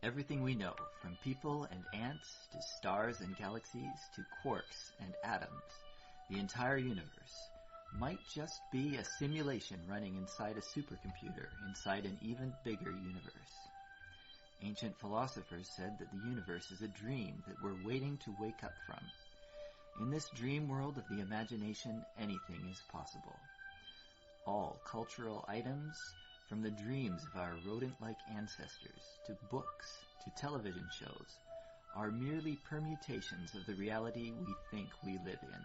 Everything we know, from people and ants to stars and galaxies to quarks and atoms, the entire universe, might just be a simulation running inside a supercomputer inside an even bigger universe. Ancient philosophers said that the universe is a dream that we're waiting to wake up from. In this dream world of the imagination, anything is possible. All cultural items, from the dreams of our rodent-like ancestors, to books, to television shows, are merely permutations of the reality we think we live in.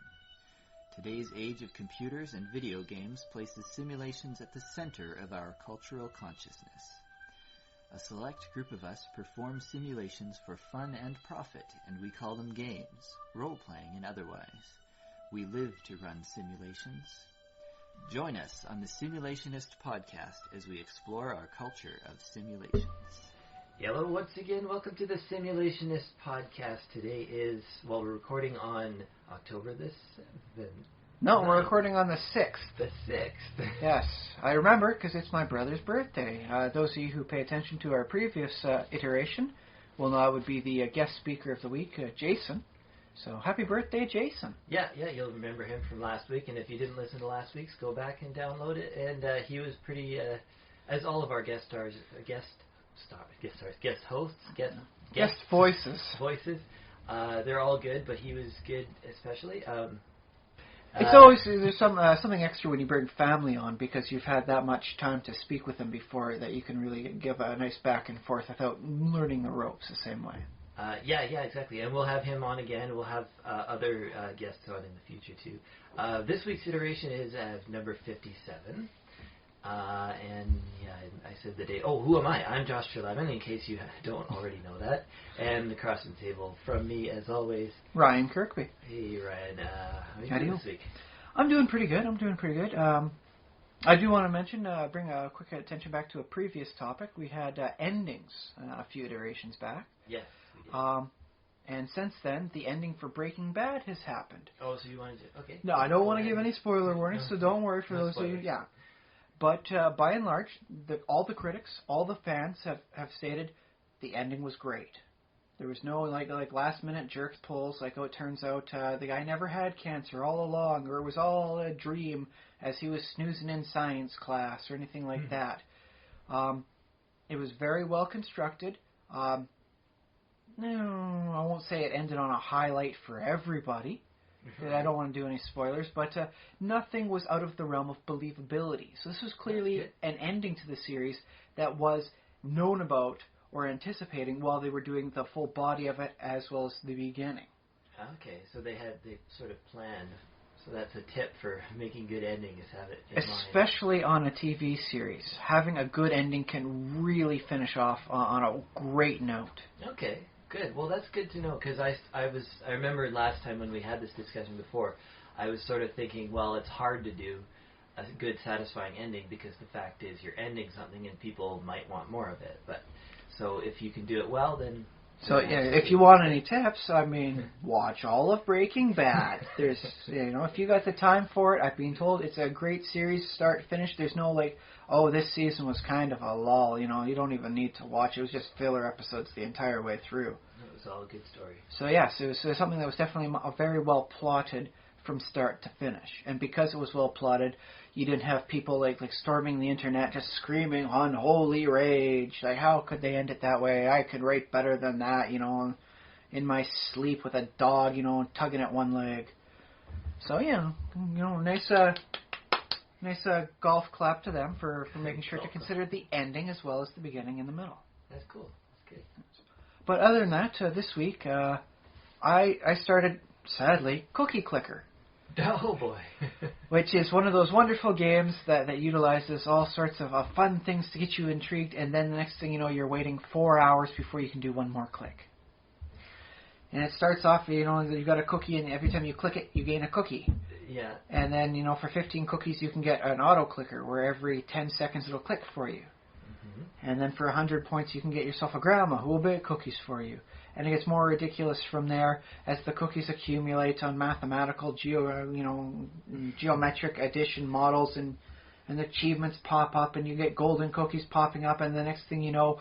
Today's age of computers and video games places simulations at the center of our cultural consciousness. A select group of us perform simulations for fun and profit, and we call them games, role-playing and otherwise. We live to run simulations. Join us on the Simulationist Podcast as we explore our culture of simulations. Hello, once again, welcome to the Simulationist Podcast. Today is, well, we're recording on October the 7th. No, we're recording on the 6th. The 6th. Yes, I remember because it's my brother's birthday. Those of you who pay attention to our previous iteration will know I would be the guest speaker of the week, Jason. So, happy birthday, Jason. Yeah, you'll remember him from last week, and if you didn't listen to last week's, go back and download it. And he was pretty, as all of our guest voices, they're all good, but he was good especially. It's always, there's something extra when you bring family on, because you've had that much time to speak with them before that you can really give a nice back and forth without learning the ropes the same way. Yeah, exactly. And we'll have him on again. We'll have other guests on in the future, too. This week's iteration is number 57. And, I said the date. Oh, who am I? I'm Josh Treleaven, in case you don't already know that. And across the table from me, as always, Ryan Kirkby. Hey, Ryan. How are you doing this week? I'm doing pretty good. I do want to mention, bring a quick attention back to a previous topic. We had endings a few iterations back. Yes, we did. And since then, the ending for Breaking Bad has happened. Oh, so you wanted to... Okay. No, I don't want to give any spoiler warnings, so don't worry for those of you. Yeah. But by and large, all the critics, all the fans have stated the ending was great. There was no like last minute jerk pulls, like, oh, it turns out the guy never had cancer all along, or it was all a dream as he was snoozing in science class, or anything like that. It was very well constructed. No, I won't say it ended on a highlight for everybody. I don't want to do any spoilers, but nothing was out of the realm of believability. So this was clearly an ending to the series that was known about or anticipating while they were doing the full body of it as well as the beginning. Okay, so they sort of planned. So that's a tip for making good endings, have it in mind. Especially on a TV series. Having a good ending can really finish off on a great note. Okay. Good. Well, that's good to know, because I remember last time when we had this discussion before, I was sort of thinking, well, it's hard to do a good, satisfying ending because the fact is you're ending something and people might want more of it. But so if you can do it well, then... So yeah, if you want any tips, I mean, watch all of Breaking Bad. There's, if you got the time for it, I've been told it's a great series, start to finish. There's no this season was kind of a lull. You don't even need to watch. It was just filler episodes the entire way through. It was all a good story. So yes, it was something that was definitely very well plotted from start to finish. And because it was well plotted, you didn't have people like storming the internet just screaming unholy rage. Like, how could they end it that way? I could write better than that, in my sleep with a dog, tugging at one leg. So, nice golf clap to them for making sure to consider the ending as well as the beginning and the middle. That's cool. That's good. But other than that, this week, I started, sadly, Cookie Clicker. Oh, boy. Which is one of those wonderful games that utilizes all sorts of fun things to get you intrigued, and then the next thing you know, you're waiting 4 hours before you can do one more click. And it starts off, you've got a cookie, and every time you click it, you gain a cookie. Yeah. And then, for 15 cookies, you can get an auto clicker, where every 10 seconds it'll click for you. Mm-hmm. And then for 100 points, you can get yourself a grandma who will bake cookies for you. And it gets more ridiculous from there as the cookies accumulate on mathematical, geometric addition models, and the achievements pop up, and you get golden cookies popping up, and the next thing you know,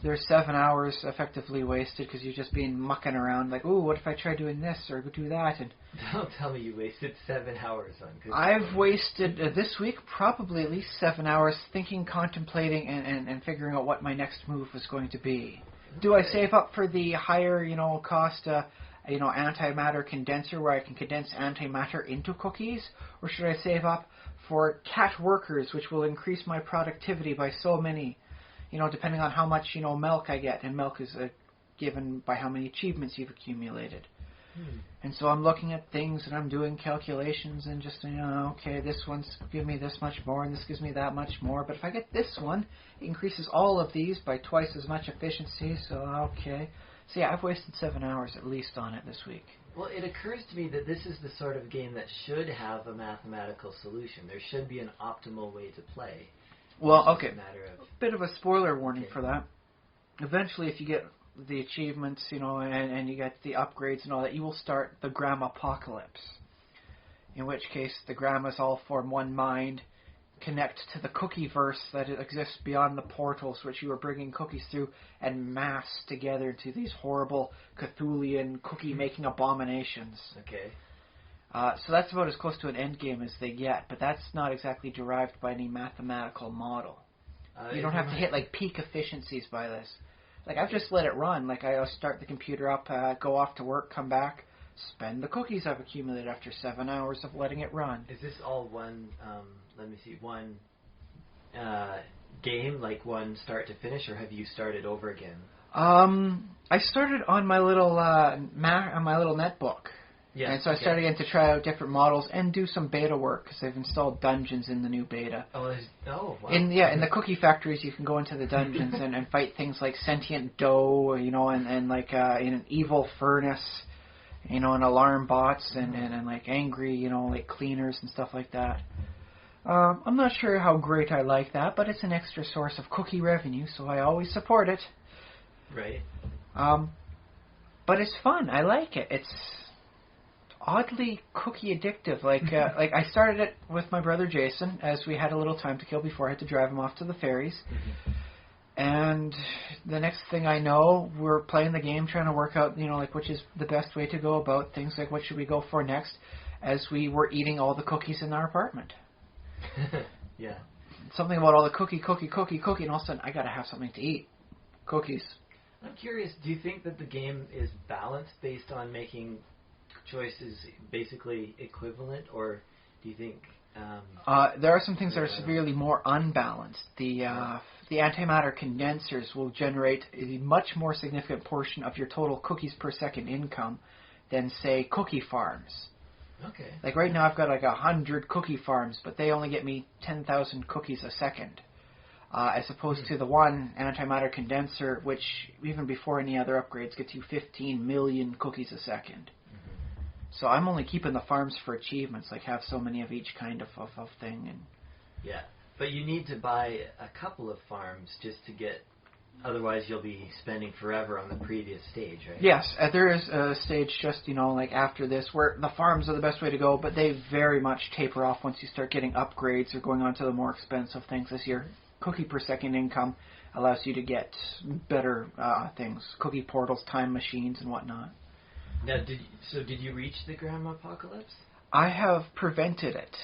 there's 7 hours effectively wasted because you're just being mucking around like, ooh, what if I try doing this or do that? And don't tell me you wasted 7 hours on Cookie. I've wasted this week probably at least 7 hours thinking, contemplating, and figuring out what my next move was going to be. Okay. Do I save up for the higher, cost, antimatter condenser where I can condense antimatter into cookies, or should I save up for cat workers, which will increase my productivity by so many? Depending on how much, milk I get. And milk is given by how many achievements you've accumulated. And so I'm looking at things and I'm doing calculations and just, okay, this one's giving me this much more and this gives me that much more. But if I get this one, it increases all of these by twice as much efficiency. So, okay. So, yeah, I've wasted 7 hours at least on it this week. Well, it occurs to me that this is the sort of game that should have a mathematical solution. There should be an optimal way to play. Well, okay, a bit of a spoiler warning for that. Eventually, if you get the achievements, and you get the upgrades and all that, you will start the Gram Apocalypse. In which case, the Grammas all form one mind, connect to the cookie-verse that exists beyond the portals which you are bringing cookies through, and mass together into these horrible Cthulhian cookie-making abominations. Okay. So that's about as close to an end game as they get, but that's not exactly derived by any mathematical model. You don't have to hit peak efficiencies by this. I've just let it run. I'll start the computer up, go off to work, come back, spend the cookies I've accumulated after 7 hours of letting it run. Is this all one, one game, one start to finish, or have you started over again? I started on my little netbook. Yes, and so I started again to try out different models and do some beta work because they've installed dungeons in the new beta. Oh, wow. In the cookie factories, you can go into the dungeons and fight things like sentient dough, and in an evil furnace, and alarm bots and angry, cleaners and stuff like that. I'm not sure how great I like that, but it's an extra source of cookie revenue, so I always support it. Right. But it's fun. I like it. It's oddly cookie addictive. I started it with my brother Jason as we had a little time to kill before I had to drive him off to the ferries. Mm-hmm. And the next thing I know, we're playing the game, trying to work out, which is the best way to go about things, what should we go for next, as we were eating all the cookies in our apartment. Yeah. Something about all the cookie, and all of a sudden, I gotta have something to eat. Cookies. I'm curious, do you think that the game is balanced based on making choices basically equivalent, or do you think... there are some things that are severely more unbalanced. The antimatter condensers will generate a much more significant portion of your total cookies per second income than, say, cookie farms. Okay. Right now I've got 100 cookie farms, but they only get me 10,000 cookies a second. As opposed to the one antimatter condenser, which even before any other upgrades gets you 15 million cookies a second. So I'm only keeping the farms for achievements, have so many of each kind of thing. And yeah, but you need to buy a couple of farms just to get, otherwise you'll be spending forever on the previous stage, right? Yes, there is a stage just, after this where the farms are the best way to go, but they very much taper off once you start getting upgrades or going on to the more expensive things, as your cookie per second income allows you to get better things, cookie portals, time machines, and whatnot. Now, did you reach the Gram Apocalypse? I have prevented it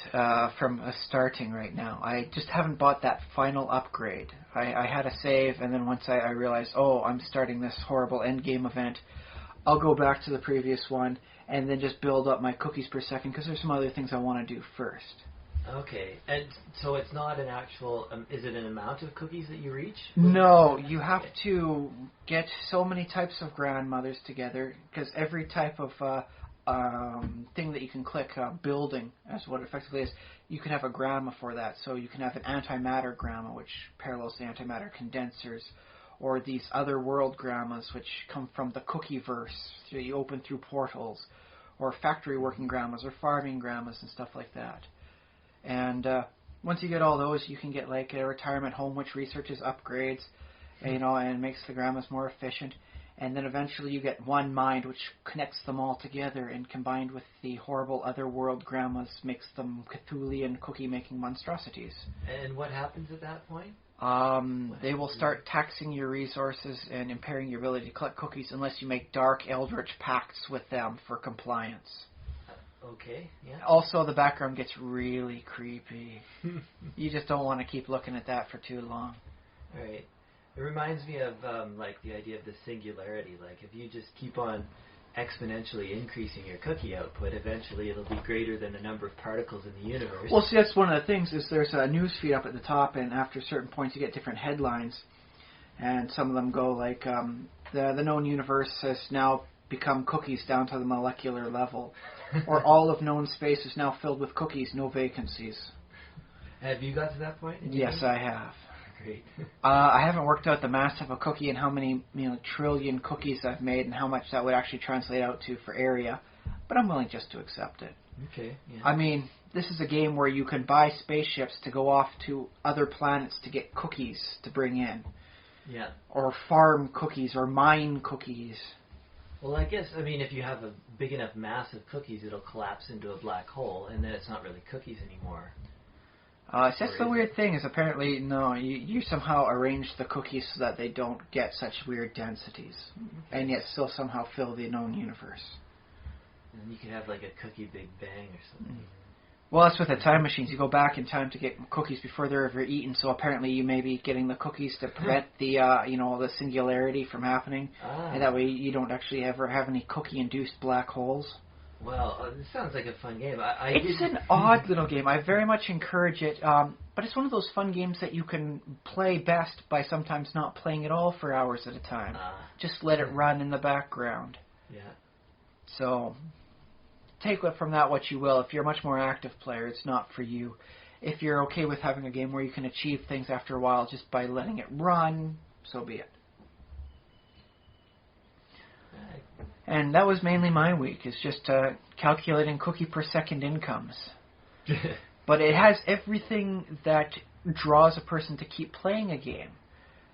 from starting right now. I just haven't bought that final upgrade. I had a save, and then once I realized, I'm starting this horrible endgame event, I'll go back to the previous one and then just build up my cookies per second, because there's some other things I want to do first. Okay, and so it's not an actual, is it an amount of cookies that you reach? No, you have to get so many types of grandmothers together, because every type of thing that you can click, building, as what it effectively is, you can have a gramma for that. So you can have an antimatter gramma, which parallels the antimatter condensers, or these other world grammas, which come from the cookie-verse, so you open through portals, or factory working grammas, or farming grammas, and stuff like that. And once you get all those, you can get a retirement home which researches upgrades, and makes the grammas more efficient. And then eventually you get one mind which connects them all together, and combined with the horrible other world grammas makes them Cthulhian cookie-making monstrosities. And what happens at that point? They will start taxing your resources and impairing your ability to collect cookies unless you make dark eldritch pacts with them for compliance. Okay, yeah. Also, the background gets really creepy. You just don't want to keep looking at that for too long. All right. It reminds me of the idea of the singularity. Like if you just keep on exponentially increasing your cookie output, eventually it'll be greater than the number of particles in the universe. Well, see, that's one of the things is there's a news feed up at the top, and after certain points you get different headlines, and some of them go like the known universe has now become cookies down to the molecular level, or all of known space is now filled with cookies, no vacancies. Have you got to that point? Yes, I have. Great. I haven't worked out the mass of a cookie and how many trillion cookies I've made and how much that would actually translate out to for area, but I'm willing just to accept it. Okay. Yeah. I mean, this is a game where you can buy spaceships to go off to other planets to get cookies to bring in. Yeah. Or farm cookies or mine cookies. Well, I guess, if you have a big enough mass of cookies, it'll collapse into a black hole, and then it's not really cookies anymore. That's the weird thing is apparently, no, you somehow arrange the cookies so that they don't get such weird densities, and yet still somehow fill the known universe. And you could have like a cookie Big Bang or something. Well, that's with the time machines. You go back in time to get cookies before they're ever eaten, so apparently you may be getting the cookies to prevent the, the singularity from happening, and that way you don't actually ever have any cookie-induced black holes. Well, this sounds like a fun game. It's an odd little game. I very much encourage it, but it's one of those fun games that you can play best by sometimes not playing at all for hours at a time. Just let it run in the background. Yeah. So, take from that what you will. If you're a much more active player, it's not for you. If you're okay with having a game where you can achieve things after a while just by letting it run, so be it. And that was mainly my week, is just calculating cookie per second incomes. But it has everything that draws a person to keep playing a game.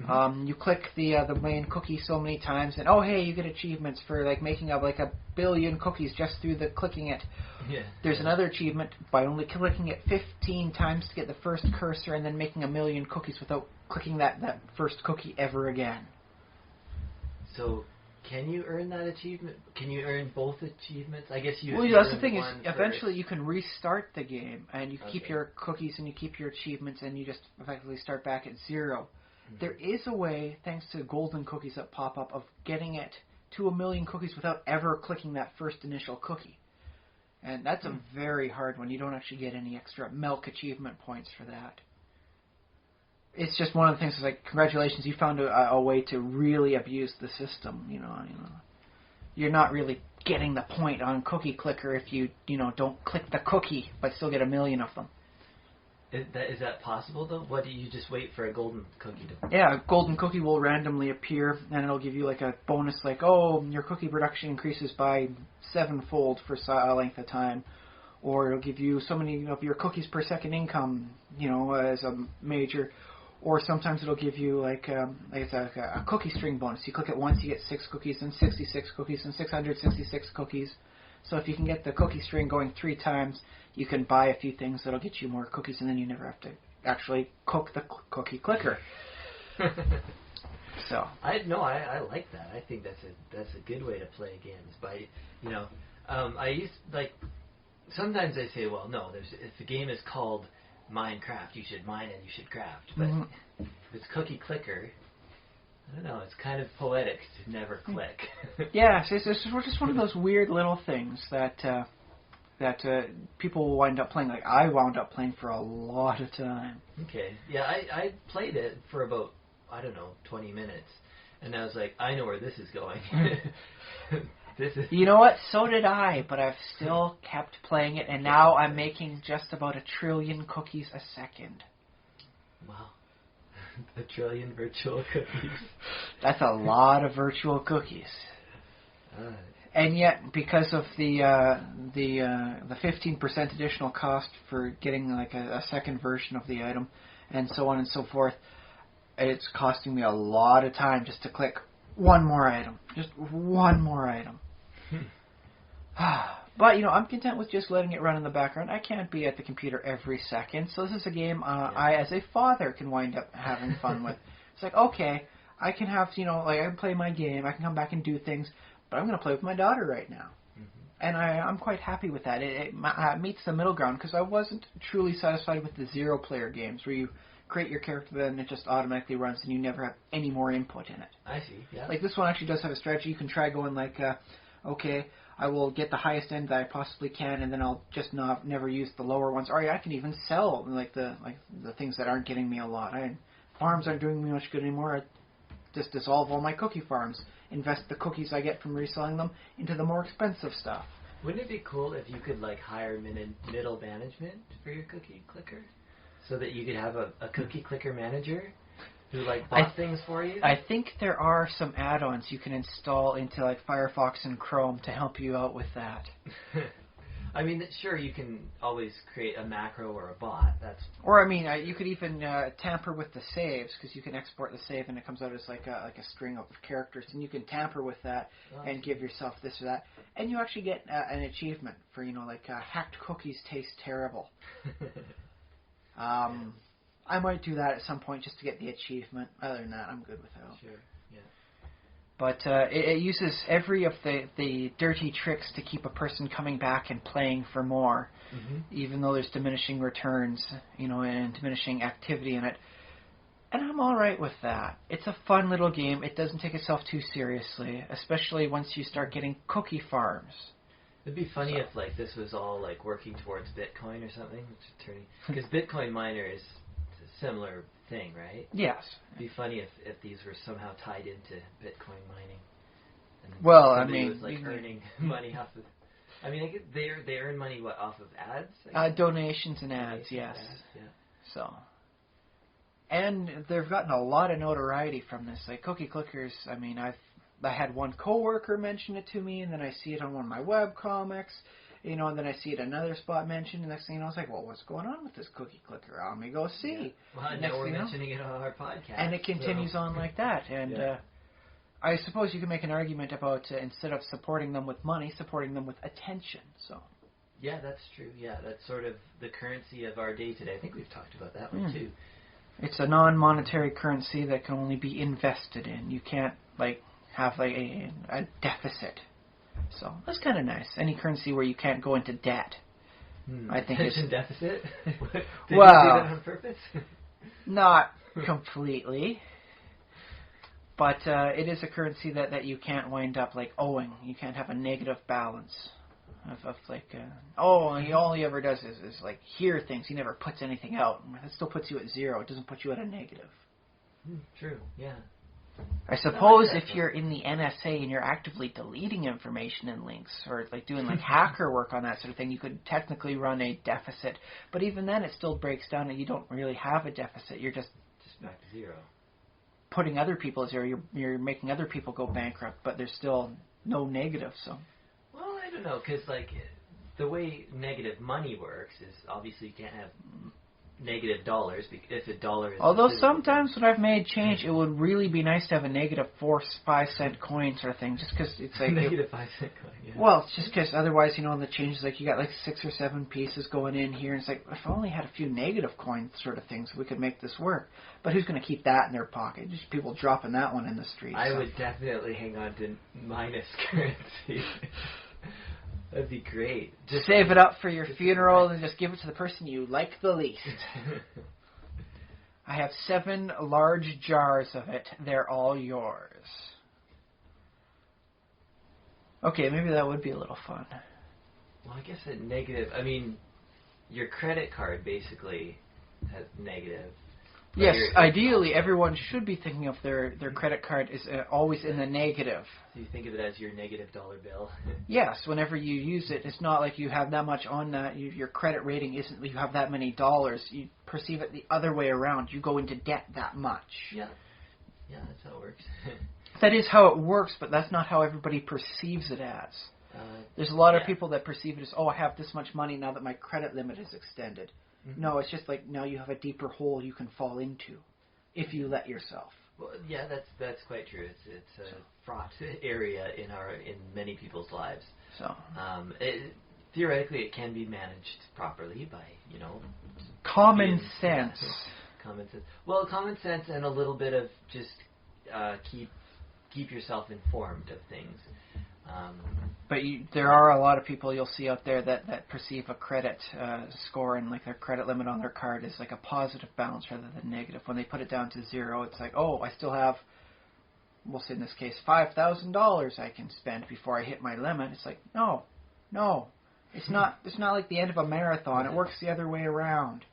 Mm-hmm. You click the main cookie so many times, and hey, you get achievements for like making up like 1 billion cookies just through the clicking it. Yeah. There's another achievement by only clicking it 15 times to get the first cursor, and then making 1 million cookies without clicking that first cookie ever again. So, can you earn that achievement? Can you earn both achievements? I guess you. Well, that's the thing is, eventually you can restart the game, and you keep your cookies and you keep your achievements, and you just effectively start back at 0. Mm-hmm. There is a way, thanks to golden cookies that pop up, of getting it to 1 million cookies without ever clicking that first initial cookie. And that's a very hard one. You don't actually get any extra milk achievement points for that. It's just one of the things. It's like, congratulations, you found a way to really abuse the system. You're not really getting the point on Cookie Clicker if you don't click the cookie, but still get 1 million of them. Is that possible though? What do you just wait for a golden cookie to? Yeah, a golden cookie will randomly appear, and it'll give you like a bonus, like your cookie production increases by 7-fold for a length of time. Or it'll give you so many of your cookies per second income, as a major. Or sometimes it'll give you like it's a cookie string bonus. You click it once, you get 6 cookies, and 66 cookies, and 666 cookies. So if you can get the cookie string going 3 times, you can buy a few things that'll get you more cookies, and then you never have to actually cook the cookie clicker. So I like that. I think that's a good way to play games. By I used sometimes they say, well, no, if the game is called Minecraft, you should mine and you should craft. But if it's Cookie Clicker, I don't know, it's kind of poetic to never click. Yeah, it's just one of those weird little things that people will wind up playing. Like, I wound up playing for a lot of time. Okay. Yeah, I played it for about, 20 minutes. And I was like, I know where this is going. You know what? So did I, but I've still kept playing it, and now I'm making just about 1 trillion cookies a second. Wow. 1 trillion virtual cookies. That's a lot of virtual cookies. And yet, because of the 15% additional cost for getting like a second version of the item, and so on and so forth, it's costing me a lot of time just to click one more item. Just one more item. But, I'm content with just letting it run in the background. I can't be at the computer every second. So this is a game I, as a father, can wind up having fun with. It's like, okay, I can have, I can play my game. I can come back and do things. But I'm going to play with my daughter right now. And I'm quite happy with that. It meets the middle ground because I wasn't truly satisfied with the 0-player games where you create your character and it just automatically runs and you never have any more input in it. I see, yeah. Like this one actually does have a strategy. You can try going like, okay, I will get the highest end that I possibly can and then I'll just never use the lower ones. Or I can even sell the things that aren't getting me a lot. Farms aren't doing me much good anymore. I just dissolve all my cookie farms. Invest the cookies I get from reselling them into the more expensive stuff. Wouldn't it be cool if you could hire middle management for your cookie clicker, so that you could have a cookie clicker manager who bought things for you? I think there are some add-ons you can install into Firefox and Chrome to help you out with that. I mean, sure, you can always create a macro or a bot. Or you could even tamper with the saves because you can export the save and it comes out as like a string of characters, and you can tamper with that and give yourself this or that, and you actually get an achievement for hacked cookies taste terrible. I might do that at some point just to get the achievement. Other than that, I'm good with it. Sure. Yeah. But it uses every of the dirty tricks to keep a person coming back and playing for more, even though there's diminishing returns, and diminishing activity in it. And I'm all right with that. It's a fun little game. It doesn't take itself too seriously, especially once you start getting cookie farms. It'd be funny if this was all working towards Bitcoin or something, because Bitcoin miner is a similar thing, right? Yes. It'd be funny if these were somehow tied into Bitcoin mining. And well, was earning money off of. They earn money off of ads? Donations and ads, yes. Ads, yeah. So. And they've gotten a lot of notoriety from this. Cookie clickers. I had one coworker mention it to me, and then I see it on one of my webcomics. And then I see it another spot mentioned, and next thing you know, I was like, well, what's going on with this cookie clicker? Let me go see. Yeah. Well, now we're mentioning it on our podcast. And it continues on like that. And I suppose you can make an argument about, instead of supporting them with money, supporting them with attention. So. Yeah, that's true. Yeah, that's sort of the currency of our day today. I think we've talked about that one, too. It's a non-monetary currency that can only be invested in. You can't, have a deficit. So that's kind of nice. Any currency where you can't go into debt, I think is deficit. Did well, you do that on purpose? Not completely, but it is a currency that you can't wind up owing. You can't have a negative balance of all he ever does is hear things. He never puts anything out. It still puts you at zero. It doesn't put you at a negative. True. Yeah. I suppose if you're in the NSA and you're actively deleting information and links, or doing hacker work on that sort of thing, you could technically run a deficit. But even then, it still breaks down, and you don't really have a deficit. You're just back to zero. Putting other people at zero. You're making other people go bankrupt, but there's still no negative. So. Well, I don't know, because the way negative money works is obviously you can't have negative dollars, if a dollar is... Although sometimes when I've made change, it would really be nice to have a negative 4-5 cent coin sort of thing, just because it's negative 5 cent coin, yeah. Well, it's just because otherwise, on the changes, you got 6 or 7 pieces going in here, and it's if I only had a few negative coin sort of things, we could make this work. But who's going to keep that in their pocket? Just people dropping that one in the street. I would definitely hang on to minus currency. That'd be great. Just save it up for your funeral and just give it to the person you like the least. I have 7 large jars of it. They're all yours. Okay, maybe that would be a little fun. Well, I guess a negative... your credit card basically has negative. Yes, ideally everyone should be thinking of their credit card is always in the negative. So you think of it as your negative dollar bill? Yes, whenever you use it, it's not like you have that much on that. Your credit rating isn't you have that many dollars. You perceive it the other way around. You go into debt that much. Yeah, that's how it works. That is how it works, but that's not how everybody perceives it as. There's a lot of people that perceive it as, I have this much money now that my credit limit is extended. Mm-hmm. No, it's just now you have a deeper hole you can fall into if you let yourself. Well, yeah, that's quite true. It's fraught area in many people's lives. So theoretically, it can be managed properly by common sense. Common sense. Well, common sense and a little bit of just keep yourself informed of things. But there are a lot of people you'll see out there that perceive a credit score and like their credit limit on their card is like a positive balance rather than negative. When they put it down to zero, it's like, oh, I still have, we'll say in this case, $5,000 I can spend before I hit my limit. It's like, no, it's not. It's not like the end of a marathon. It works the other way around.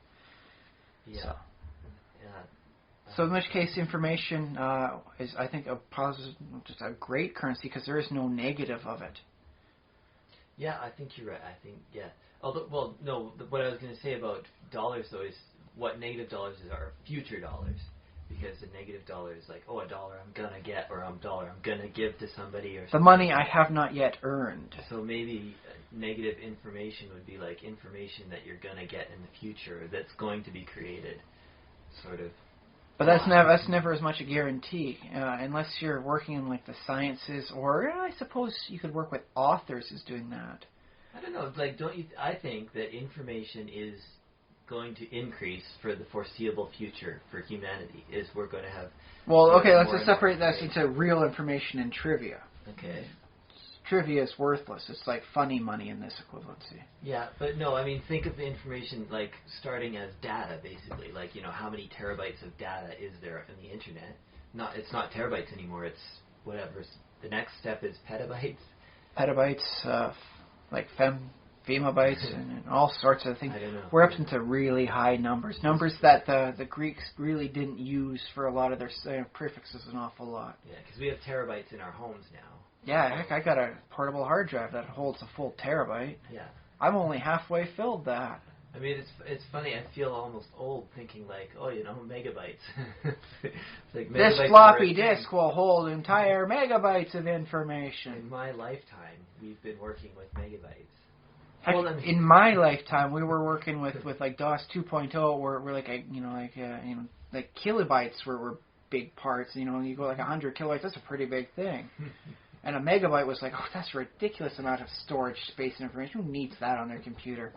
Yeah. So in which case, information is, I think, a positive, just a great currency because there is no negative of it. Yeah, I think you're right. I think, yeah. Although, well, no, what I was going to say about dollars, though, is what negative dollars are future dollars. Because the negative dollar is like, oh, $1 I'm going to get, or $1 I'm going to give to somebody. Or something. The money I have not yet earned. So maybe negative information would be like information that you're going to get in the future that's going to be created, sort of. But that's never as much a guarantee, unless you're working in like the sciences, or I suppose you could work with authors as doing that. I don't know. Like, don't you? I think that information is going to increase for the foreseeable future for humanity. Is we're going to have. Well, okay, let's just separate that into real information and trivia. Okay. Trivia is worthless. It's like funny money in this equivalency. Yeah, but no, I mean, think of the information like starting as data, basically. Like, how many terabytes of data is there in the internet? It's not terabytes anymore. It's whatever. The next step is petabytes. Petabytes, like femmebytes, and all sorts of things. I don't know. We're up into really high numbers. Numbers that the Greeks really didn't use for a lot of their prefixes an awful lot. Yeah, because we have terabytes in our homes now. Yeah, heck, I got a portable hard drive that holds a full terabyte. Yeah. I'm only halfway filled that. I mean, it's funny. I feel almost old thinking like, megabytes. It's like megabytes. This floppy disk will hold entire megabytes of information. In my lifetime, we've been working with megabytes. Heck, Well, I mean, in my lifetime, we were working with like DOS 2.0, where like like kilobytes were big parts. You go like 100 kilobytes. That's a pretty big thing. And a megabyte was like, oh, that's a ridiculous amount of storage space and information. Who needs that on their computer?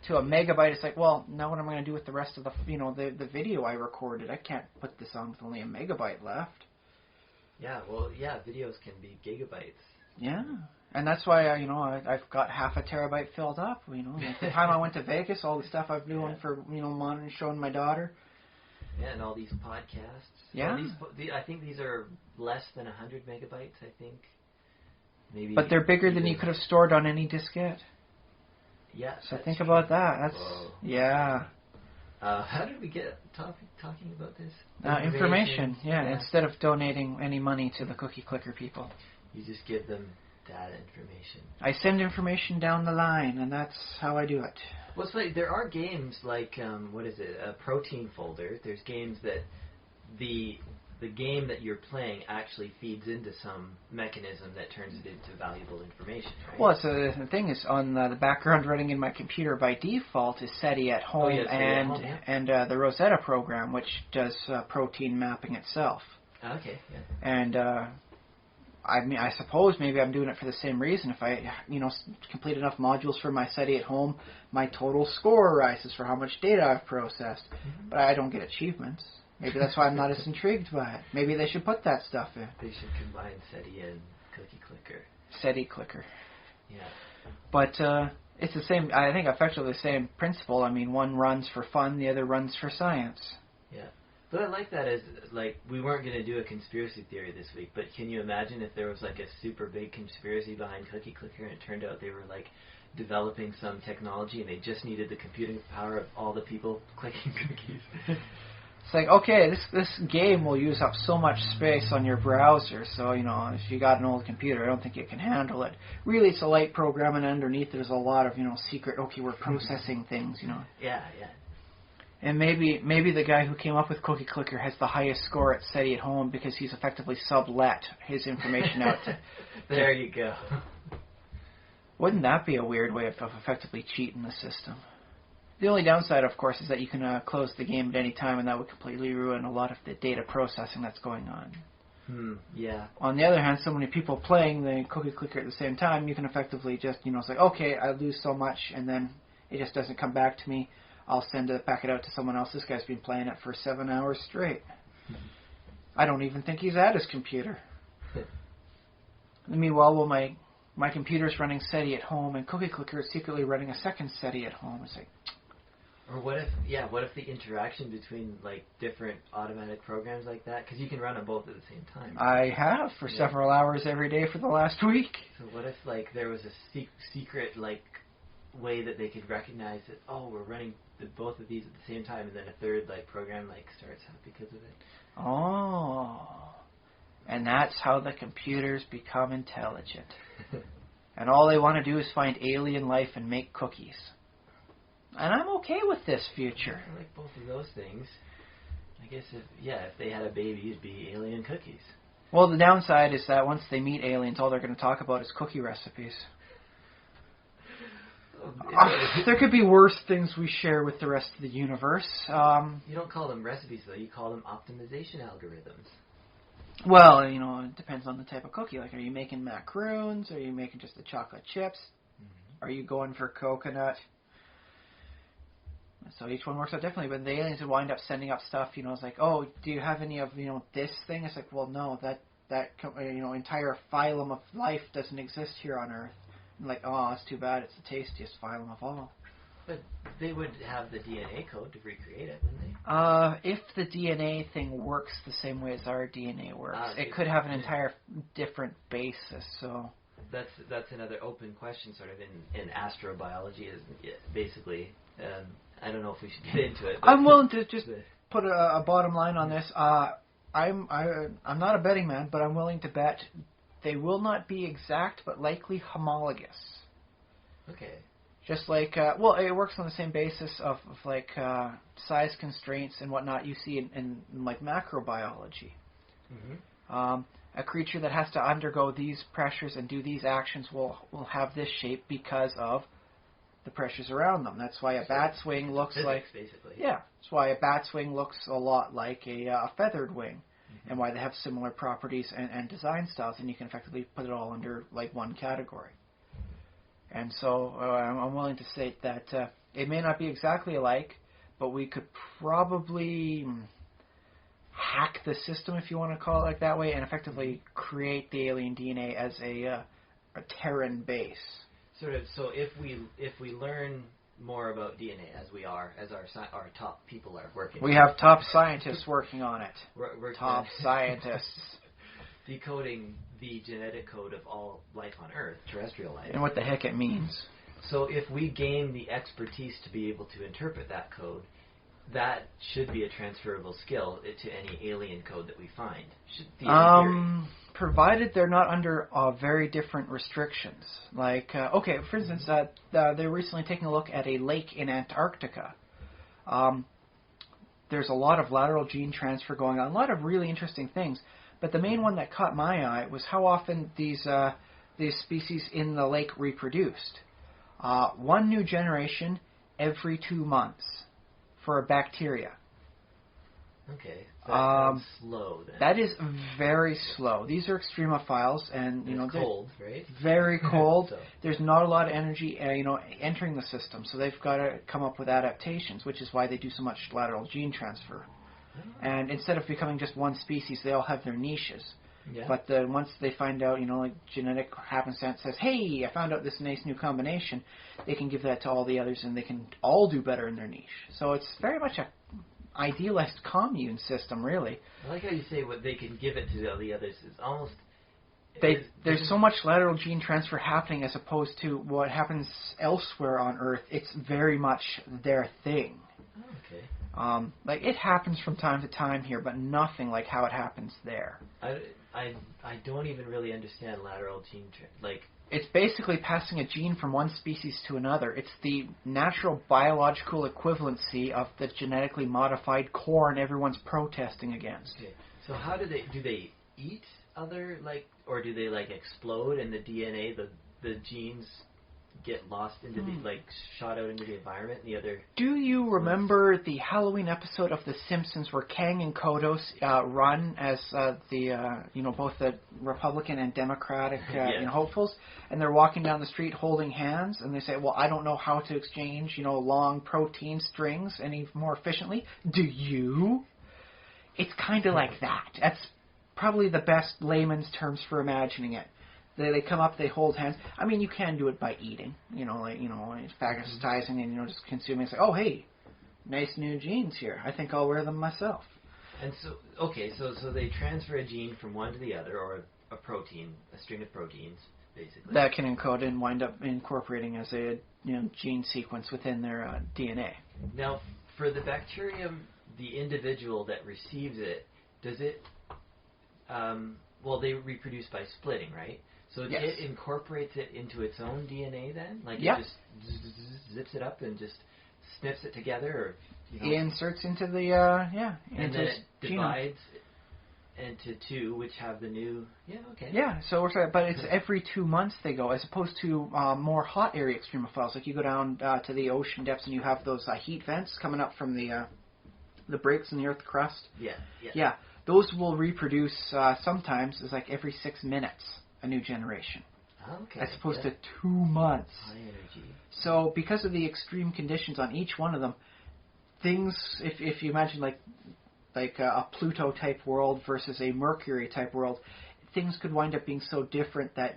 To a megabyte, it's like, well, now what am I going to do with the rest of the video I recorded? I can't put this on with only a megabyte left. Yeah, well, yeah, videos can be gigabytes. Yeah, and that's why I've got half a terabyte filled up. Like the time I went to Vegas, all the stuff I've been doing for monitoring, showing my daughter. Yeah, and all these podcasts. Yeah, I think these are less than 100 megabytes. I think. Maybe. But they're bigger than you could have stored on any diskette. Yeah. So think about that. That's yeah. How did we get talking about this? Information. Yeah. Instead of donating any money to the cookie clicker people, you just give them data information. I send information down the line, and that's how I do it. Well, it's like there are games like what is it? A protein folder. There's games that the game that you're playing actually feeds into some mechanism that turns it into valuable information, right? Well, the thing is, on the background running in my computer by default is SETI at home, and the Rosetta program, which does protein mapping itself. Okay, yeah. And I mean, I suppose maybe I'm doing it for the same reason. If I, complete enough modules for my SETI at home, my total score rises for how much data I've processed. Mm-hmm. But I don't get achievements. Maybe that's why I'm not as intrigued by it. Maybe they should put that stuff in. They should combine SETI and Cookie Clicker. SETI Clicker. Yeah. But it's the same, I think effectively the same principle. I mean, one runs for fun, the other runs for science. Yeah. But I like that as, like, we weren't going to do a conspiracy theory this week, but can you imagine if there was, like, a super big conspiracy behind Cookie Clicker and it turned out they were, like, developing some technology and they just needed the computing power of all the people clicking cookies? It's like, okay, this game will use up so much space on your browser, so, if you got an old computer, I don't think it can handle it. Really, it's a light program, and underneath there's a lot of, secret, we're processing things, Yeah, yeah. And maybe the guy who came up with Cookie Clicker has the highest score at SETI at home because he's effectively sublet his information out to... There you go. Wouldn't that be a weird way of effectively cheating the system? The only downside, of course, is that you can close the game at any time, and that would completely ruin a lot of the data processing that's going on. Yeah. On the other hand, so many people playing the cookie clicker at the same time, you can effectively just, it's like, okay, I lose so much, and then it just doesn't come back to me. I'll send it back out to someone else. This guy's been playing it for 7 hours straight. I don't even think he's at his computer. Meanwhile, my computer's running SETI at home, and Cookie Clicker is secretly running a second SETI at home. It's like... Or what if the interaction between like different automatic programs like that, because you can run them both at the same time. I have for several hours every day for the last week. So what if like there was a secret like way that they could recognize that we're running both of these at the same time, and then a third like program like starts up because of it. Oh, and that's how the computers become intelligent. And all they want to do is find alien life and make cookies. And I'm okay with this future. I like both of those things. I guess if they had a baby, it'd be alien cookies. Well, the downside is that once they meet aliens, all they're going to talk about is cookie recipes. There could be worse things we share with the rest of the universe. You don't call them recipes, though. You call them optimization algorithms. Well, it depends on the type of cookie. Like, are you making macaroons? Are you making just the chocolate chips? Mm-hmm. Are you going for coconut? So each one works out differently, but the aliens would wind up sending up stuff, it's like, oh, do you have any of, this thing? It's like, well, no, that entire phylum of life doesn't exist here on Earth. And like, oh, it's too bad, it's the tastiest phylum of all. But they would have the DNA code to recreate it, wouldn't they? If the DNA thing works the same way as our DNA works, it could have an entire different basis, so... That's another open question, sort of, in astrobiology, is basically... I don't know if we should get into it. I'm willing to just put a bottom line on this. I'm not a betting man, but I'm willing to bet they will not be exact, but likely homologous. Okay. Just like, it works on the same basis of like size constraints and whatnot you see in like macrobiology. Mm-hmm. A creature that has to undergo these pressures and do these actions will have this shape because of the pressures around them. That's why a bat's wing looks physics, like... basically. Yeah, that's why a bat's wing looks a lot like a feathered wing, mm-hmm. and why they have similar properties and design styles, and you can effectively put it all under like one category. And so I'm willing to state that it may not be exactly alike, but we could probably hack the system, if you want to call it like that way, and effectively create the alien DNA as a Terran base. Sort of. So if we learn more about DNA as our top people are working, we have top scientists working on it. We're top scientists decoding the genetic code of all life on Earth, terrestrial life, and what the heck it means. So if we gain the expertise to be able to interpret that code, that should be a transferable skill to any alien code that we find. Provided they're not under very different restrictions. Like, for instance, they're recently taking a look at a lake in Antarctica. There's a lot of lateral gene transfer going on, a lot of really interesting things. But the main one that caught my eye was how often these species in the lake reproduced. One new generation every 2 months for a bacteria. Okay, that's slow then. That is very slow. These are extremophiles, and it's cold, right? Very cold. So. There's not a lot of energy, entering the system, so they've got to come up with adaptations, which is why they do so much lateral gene transfer. Oh. And instead of becoming just one species, they all have their niches. Yeah. But once they find out, like genetic happenstance says, hey, I found out this nice new combination, they can give that to all the others, and they can all do better in their niche. So it's very much a idealized commune system, really. I like how you say what they can give it to the others. It's almost... There's so much lateral gene transfer happening as opposed to what happens elsewhere on Earth. It's very much their thing. Oh, okay. Like, it happens from time to time here, but nothing like how it happens there. I don't even really understand lateral gene transfer. It's basically passing a gene from one species to another. It's the natural biological equivalency of the genetically modified corn everyone's protesting against. Okay. So how do they eat other, or do they explode and the DNA, the genes get lost into the, like, shot out into the environment. The other. Do you remember the Halloween episode of The Simpsons where Kang and Kodos run as both the Republican and Democratic hopefuls, and they're walking down the street holding hands, and they say, "Well, I don't know how to exchange long protein strings any more efficiently. Do you?" It's kind of like that. That's probably the best layman's terms for imagining it. They come up, they hold hands. I mean, you can do it by eating, phagocytizing and just consuming. It's like, oh, hey, nice new genes here. I think I'll wear them myself. And so they transfer a gene from one to the other, or a protein, a string of proteins, basically. That can encode and wind up incorporating as a gene sequence within their DNA. Now, for the bacterium, the individual that receives it, does it? They reproduce by splitting, right? So yes. It incorporates it into its own DNA then? Like yep. It just zips it up and just snips it together? Or, It inserts into the, and then it divides into two, which have the new, Yeah, so we're sorry, but it's every 2 months they go, as opposed to more hot area extremophiles. Like you go down to the ocean depths and you have those heat vents coming up from the breaks in the Earth crust. Yeah. Those will reproduce sometimes as like every 6 minutes, a new generation. Okay. As opposed to 2 months. High energy. So because of the extreme conditions on each one of them, things, if you imagine like a Pluto type world versus a Mercury type world, things could wind up being so different that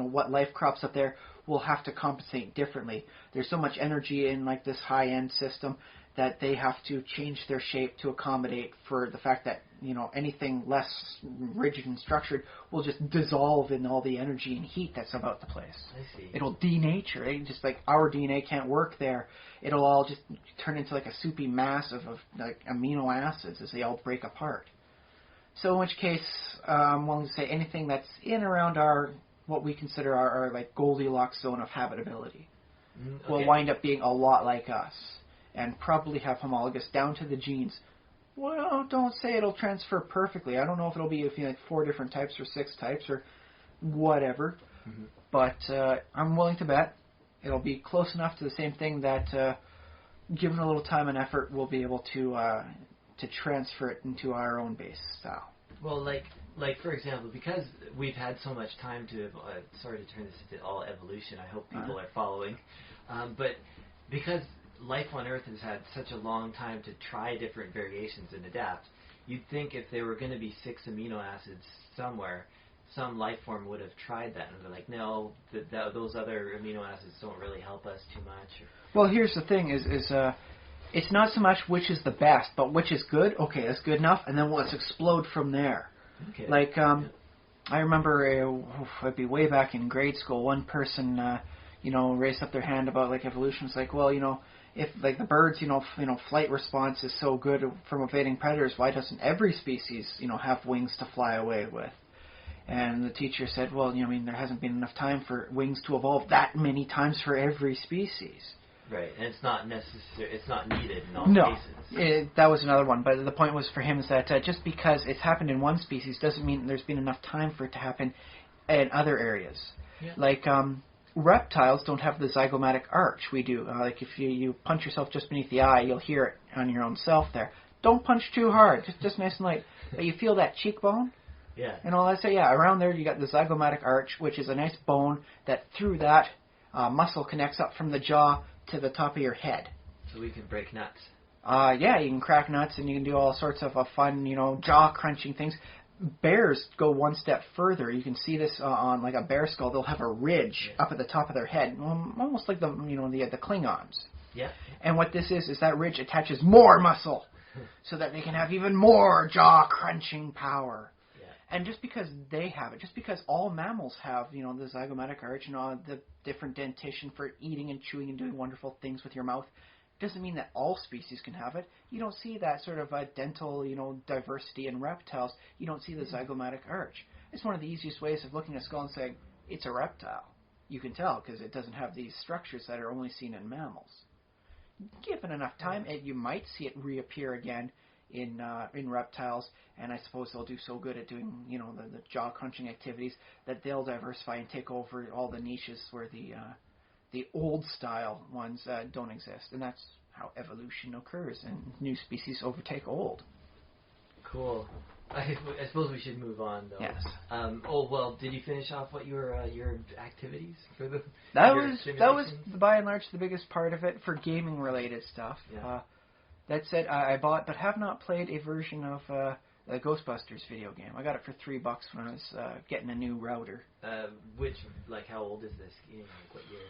what life crops up there will have to compensate differently. There's so much energy in like this high end system that they have to change their shape to accommodate for the fact that anything less rigid and structured will just dissolve in all the energy and heat that's about the place. I see. It'll denature. Just like our DNA can't work there. It'll all just turn into like a soupy mass of like amino acids as they all break apart. So in which case, I'm willing to say anything that's in around what we consider our like Goldilocks zone of habitability will wind up being a lot like us and probably have homologous down to the genes. Well, don't say it'll transfer perfectly. I don't know if it'll be like 4 different types or 6 types or whatever. Mm-hmm. But I'm willing to bet it'll be close enough to the same thing that, given a little time and effort, we'll be able to transfer it into our own base style. Well, like for example, because we've had so much time to, sorry to turn this into all evolution, I hope people are following, but because life on Earth has had such a long time to try different variations and adapt, you'd think if there were going to be 6 amino acids somewhere, some life form would have tried that, and they're like, no, those other amino acids don't really help us too much. Well, here's the thing, is it's not so much which is the best, but which is good. Okay, that's good enough, and then let's explode from there. Okay. Like, I remember, it'd be way back in grade school, one person, raised up their hand about like evolution. It's like, well, if like the birds, flight response is so good from evading predators, why doesn't every species, have wings to fly away with? And the teacher said, well, there hasn't been enough time for wings to evolve that many times for every species. Right, and it's not necessary. It's not needed in all cases. That was another one. But the point was for him is that just because it's happened in one species doesn't mean there's been enough time for it to happen in other areas. Yeah. Like reptiles don't have the zygomatic arch. We do. Like if you punch yourself just beneath the eye, you'll hear it on your own self there. Don't punch too hard. Just nice and light. But you feel that cheekbone? Yeah. And all that. So yeah, around there you got the zygomatic arch, which is a nice bone that through that muscle connects up from the jaw to the top of your head. So we can break nuts. Yeah, you can crack nuts and you can do all sorts of fun, jaw-crunching things. Bears go one step further. You can see this on like a bear skull. They'll have a ridge up at the top of their head, almost like the Klingons. Yeah. And what this is that ridge attaches more muscle so that they can have even more jaw-crunching power. And just because they have it, just because all mammals have, the zygomatic arch and all the different dentition for eating and chewing and doing wonderful things with your mouth, doesn't mean that all species can have it. You don't see that sort of dental, diversity in reptiles. You don't see the zygomatic arch. It's one of the easiest ways of looking at a skull and saying, it's a reptile. You can tell because it doesn't have these structures that are only seen in mammals. Given enough time, you might see it reappear again in reptiles, and I suppose they'll do so good at doing, the jaw crunching activities that they'll diversify and take over all the niches where the old style ones don't exist, and that's how evolution occurs, and new species overtake old. Cool. I suppose we should move on, though. Yes. Did you finish off what your activities for the? That was by and large the biggest part of it for gaming related stuff. Yeah. That said, I bought but have not played a version of the Ghostbusters video game. I got it for $3 when I was getting a new router. How old is this game? Like what year?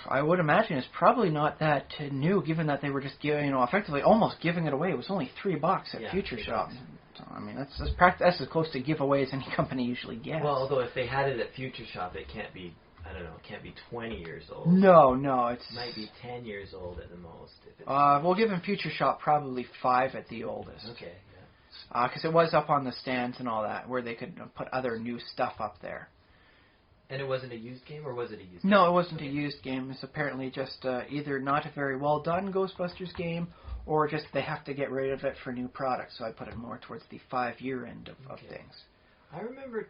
I would imagine it's probably not that new, given that they were just giving, effectively almost giving it away. It was only $3 at Future Shop. So, I mean, that's as close to giveaway as any company usually gets. Well, although if they had it at Future Shop, it can't be, it can't be 20 years old. No, it might be 10 years old at the most. We'll give them Future Shop probably 5 at the oldest. Okay, yeah. Because it was up on the stands and all that, where they could put other new stuff up there. And it wasn't a used game, or was it a used game? No, it wasn't a used game. It's apparently just either not a very well done Ghostbusters game, or just they have to get rid of it for new products. So I put it more towards the 5-year end of things. I remember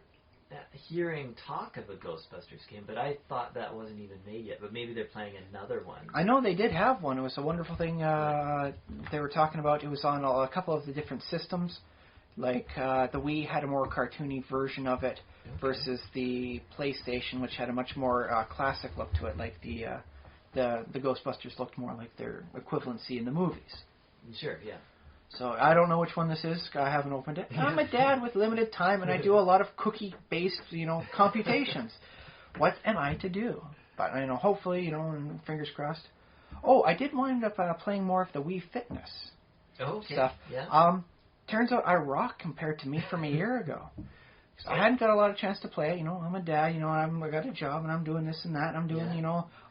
hearing talk of a Ghostbusters game, but I thought that wasn't even made yet. But maybe they're playing another one. I know they did have one. It was a wonderful thing they were talking about. It was on a couple of the different systems. Like the Wii had a more cartoony version of it versus the PlayStation, which had a much more classic look to it. Like the Ghostbusters looked more like their equivalency in the movies. Sure, yeah. So I don't know which one this is. I haven't opened it. I'm a dad with limited time, and I do a lot of cookie-based, computations. What am I to do? But hopefully, and fingers crossed. Oh, I did wind up playing more of the Wii Fitness stuff. Yeah. Turns out I rock compared to me from a year ago. So I hadn't got a lot of chance to play it. I'm a dad, and I got a job, and I'm doing this and that, and I'm doing,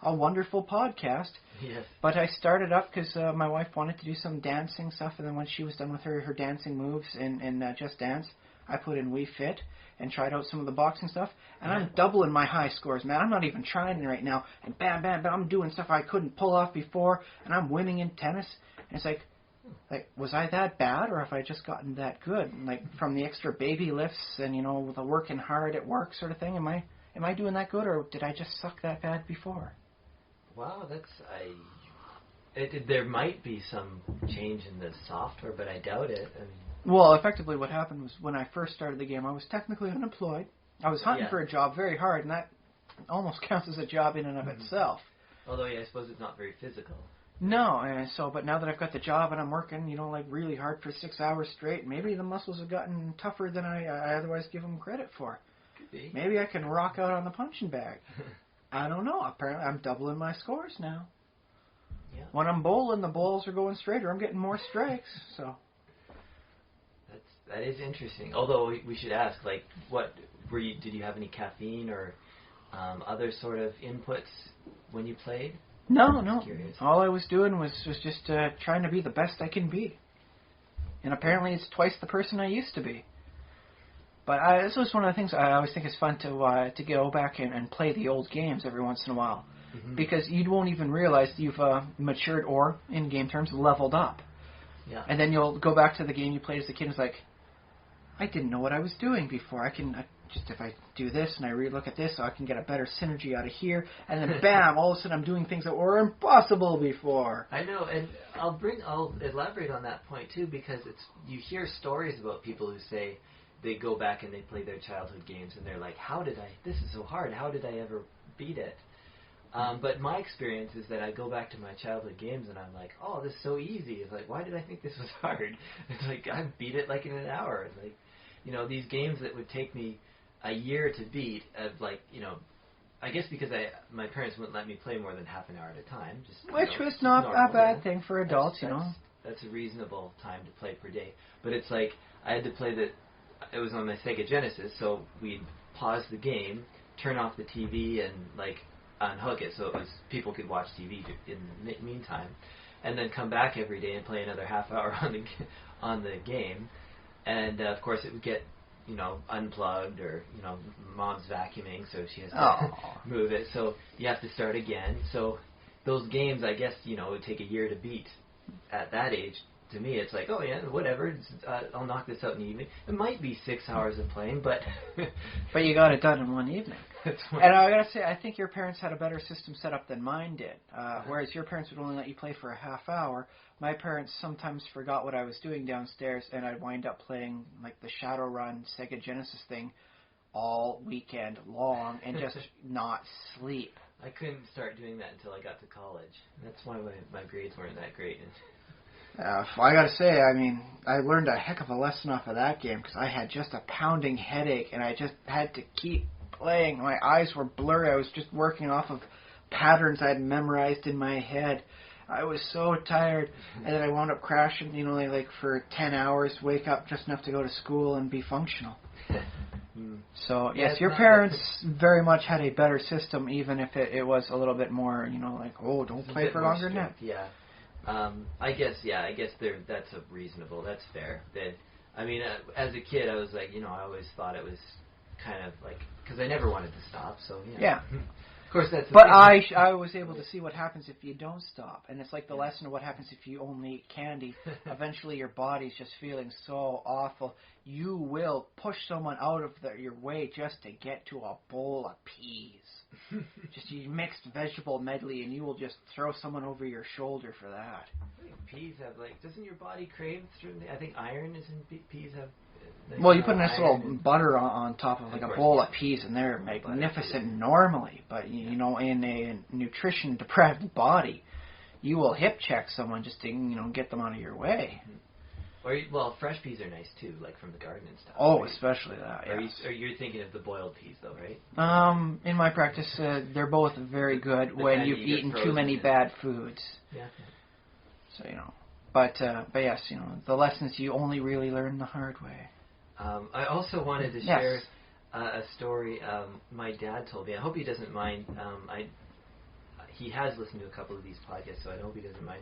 a wonderful podcast. Yes. But I started up because my wife wanted to do some dancing stuff, and then when she was done with her dancing moves in Just Dance, I put in Wii Fit and tried out some of the boxing stuff, and I'm doubling my high scores, man. I'm not even trying right now, and bam, bam, bam, I'm doing stuff I couldn't pull off before, and I'm winning in tennis, and it's like, was I that bad, or have I just gotten that good? Like, from the extra baby lifts and, the working hard at work sort of thing, am I doing that good, or did I just suck that bad before? Wow, there might be some change in the software, but I doubt it. Well, effectively what happened was when I first started the game, I was technically unemployed. I was hunting for a job very hard, and that almost counts as a job in and of itself. Although, I suppose it's not very physical. No, but now that I've got the job and I'm working, really hard for 6 hours straight, maybe the muscles have gotten tougher than I otherwise give them credit for. Could be. Maybe I can rock out on the punching bag. I don't know. Apparently, I'm doubling my scores now. Yeah. When I'm bowling, the balls are going straighter. I'm getting more strikes. So. That is interesting. Although we should ask, did you have any caffeine or other sort of inputs when you played? No. All I was doing was just trying to be the best I can be. And apparently it's twice the person I used to be. But this was one of the things I always think is fun to go back and play the old games every once in a while. Mm-hmm. Because you won't even realize you've matured or, in game terms, leveled up. Yeah. And then you'll go back to the game you played as a kid and it's like, I didn't know what I was doing before. If I do this and I relook at this, I can get a better synergy out of here. And then bam, all of a sudden I'm doing things that were impossible before. I know, and I'll elaborate on that point too, because you hear stories about people who say they go back and they play their childhood games and they're like, this is so hard, how did I ever beat it? But my experience is that I go back to my childhood games and I'm like, oh, this is so easy. It's like, why did I think this was hard? It's like, I beat it like in an hour. It's like, these games that would take me a year to beat, I guess because my parents wouldn't let me play more than half an hour at a time. Which was not normal, a bad thing for adults, That's a reasonable time to play per day. But it's like, I had to play it was on my Sega Genesis, so we'd pause the game, turn off the TV, and, unhook it so people could watch TV in the meantime, and then come back every day and play another half hour on the game. And, of course, it would get unplugged, or, mom's vacuuming, so she has to move it. So you have to start again. So those games, I guess, it would take a year to beat at that age to me, it's like, oh yeah, whatever. I'll knock this out in the evening. It might be 6 hours of playing, but but you got it done in one evening. And I gotta say, I think your parents had a better system set up than mine did. Whereas your parents would only let you play for a half hour, my parents sometimes forgot what I was doing downstairs, and I'd wind up playing like the Shadowrun Sega Genesis thing all weekend long and just not sleep. I couldn't start doing that until I got to college. That's why my grades weren't that great. I gotta say, I mean, I learned a heck of a lesson off of that game because I had just a pounding headache and I just had to keep playing. My eyes were blurry. I was just working off of patterns I'd memorized in my head. I was so tired, and then I wound up crashing, like for 10 hours, wake up just enough to go to school and be functional. So, yes, your parents very much had a better system, even if it was a little bit more, don't play for longer than that. Yeah. I guess that's that's fair. As a kid, I was like, I always thought it was kind of like, because I never wanted to stop, so, Yeah. Of course, that's but I was able to see what happens if you don't stop. And it's like the lesson of what happens if you only eat candy. Eventually your body's just feeling so awful. You will push someone out of your way just to get to a bowl of peas. Just a mixed vegetable medley, and you will just throw someone over your shoulder for that. I think peas have, doesn't your body crave certain... I think iron is in peas have... Well, you put a nice little butter on top of a bowl of peas, and they're magnificent normally. But, in a nutrition-deprived body, you will hip-check someone just to, get them out of your way. Or, fresh peas are nice, too, like from the garden and stuff. Oh, right? Especially that, yes. Or you're thinking of the boiled peas, though, right? In my practice, they're both very good when you've eaten too many bad foods. Yeah. So, But yes, the lessons you only really learn the hard way. I also wanted to share a story my dad told me. I hope he doesn't mind. He has listened to a couple of these podcasts, so I hope he doesn't mind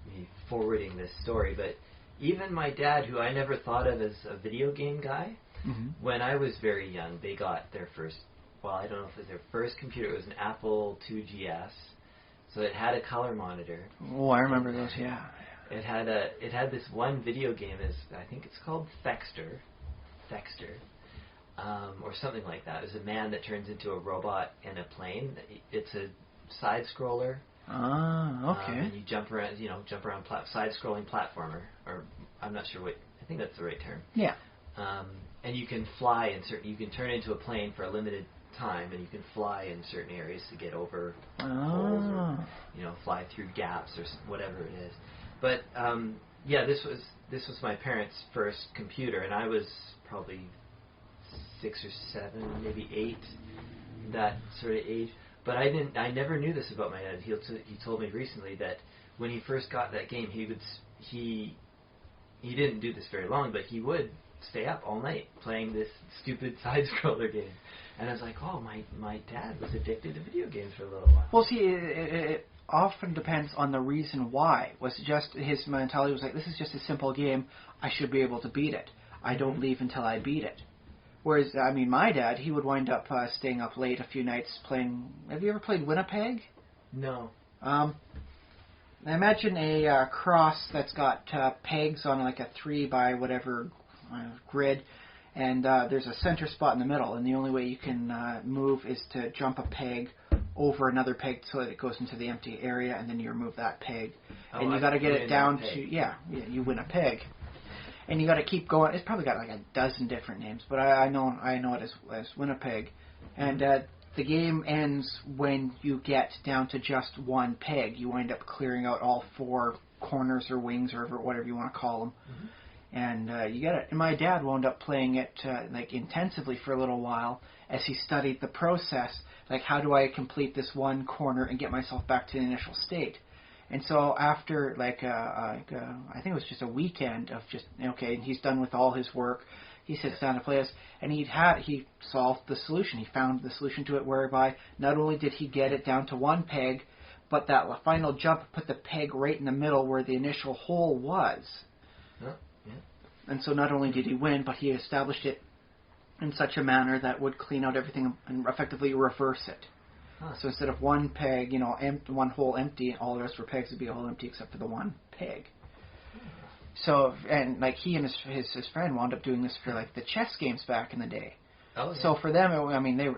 me forwarding this story. But even my dad, who I never thought of as a video game guy, when I was very young, they got their first, I don't know if it was their first computer. It was an Apple IIgs. So it had a color monitor. Oh, I remember those, yeah. It had this one video game, I think it's called Thexter, or something like that. It was a man that turns into a robot in a plane. It's a side scroller. Ah, okay. And you jump around, side-scrolling platformer, or I'm not sure I think that's the right term. Yeah. And you can fly you can turn into a plane for a limited time, and you can fly in certain areas to get over holes, or fly through gaps or whatever it is. But this was my parents' first computer, and I was probably 6 or 7, maybe 8, that sort of age. But I never knew this about my dad. He told me recently that when he first got that game, he didn't do this very long, but he would stay up all night playing this stupid side-scroller game. And I was like, oh, my dad was addicted to video games for a little while. Well, see, it often depends on the reason why. Was it just his mentality was like, this is just a simple game, I should be able to beat it. I don't leave until I beat it. Whereas, my dad, he would wind up staying up late a few nights playing... Have you ever played Winnipeg? No. Imagine a cross that's got pegs on like a 3 by whatever grid, and there's a center spot in the middle, and the only way you can move is to jump a peg over another peg so that it goes into the empty area, and then you remove that peg. And you got to get it down to... Yeah, you win a peg. And you got to keep going. It's probably got like a dozen different names, but I know it as Winnipeg. And the game ends when you get down to just one peg. You wind up clearing out all 4 corners or wings or whatever you want to call them. And you get it. And my dad wound up playing it intensively for a little while as he studied the process. Like, how do I complete this one corner and get myself back to the initial state? And so after, I think it was just a weekend of just, and he's done with all his work, he sits down to play us, and he solved the solution. He found the solution to it whereby not only did he get it down to one peg, but that final jump put the peg right in the middle where the initial hole was. Oh, yeah. And so not only did he win, but he established it in such a manner that would clean out everything and effectively reverse it. Huh. So instead of one peg, one hole empty, all the rest were pegs would be all empty except for the one peg. So, and like he and his friend wound up doing this for like the chess games back in the day. Oh, yeah. So for them,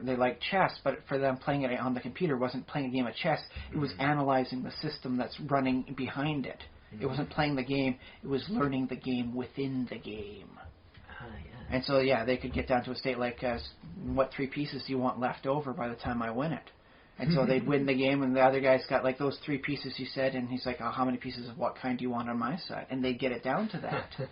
they liked chess, but for them playing it on the computer wasn't playing a game of chess. It was analyzing the system that's running behind it. It wasn't playing the game. It was learning the game within the game. Yeah. And so, they could get down to a state like, what 3 pieces do you want left over by the time I win it? And so they'd win the game, and the other guy's got like those 3 pieces you said, and he's like, oh, how many pieces of what kind do you want on my side? And they'd get it down to that.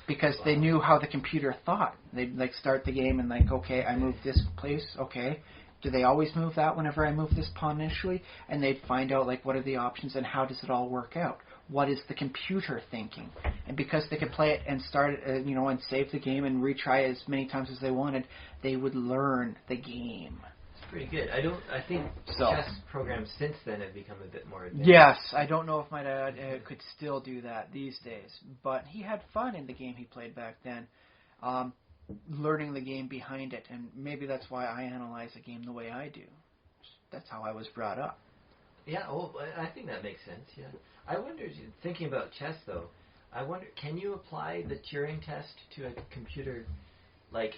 Because they knew how the computer thought. They'd like start the game and like, okay, I move this place, okay. Do they always move that whenever I move this pawn initially? And they'd find out like what are the options and how does it all work out? What is the computer thinking? And because they could play it and start it, and save the game and retry as many times as they wanted, they would learn the game. Pretty good. I think chess programs since then have become a bit more advanced. Yes, I don't know if my dad could still do that these days, but he had fun in the game he played back then, learning the game behind it, and maybe that's why I analyze a game the way I do. That's how I was brought up. Yeah, I think that makes sense, yeah. I wonder, thinking about chess though, can you apply the Turing test to a computer, like,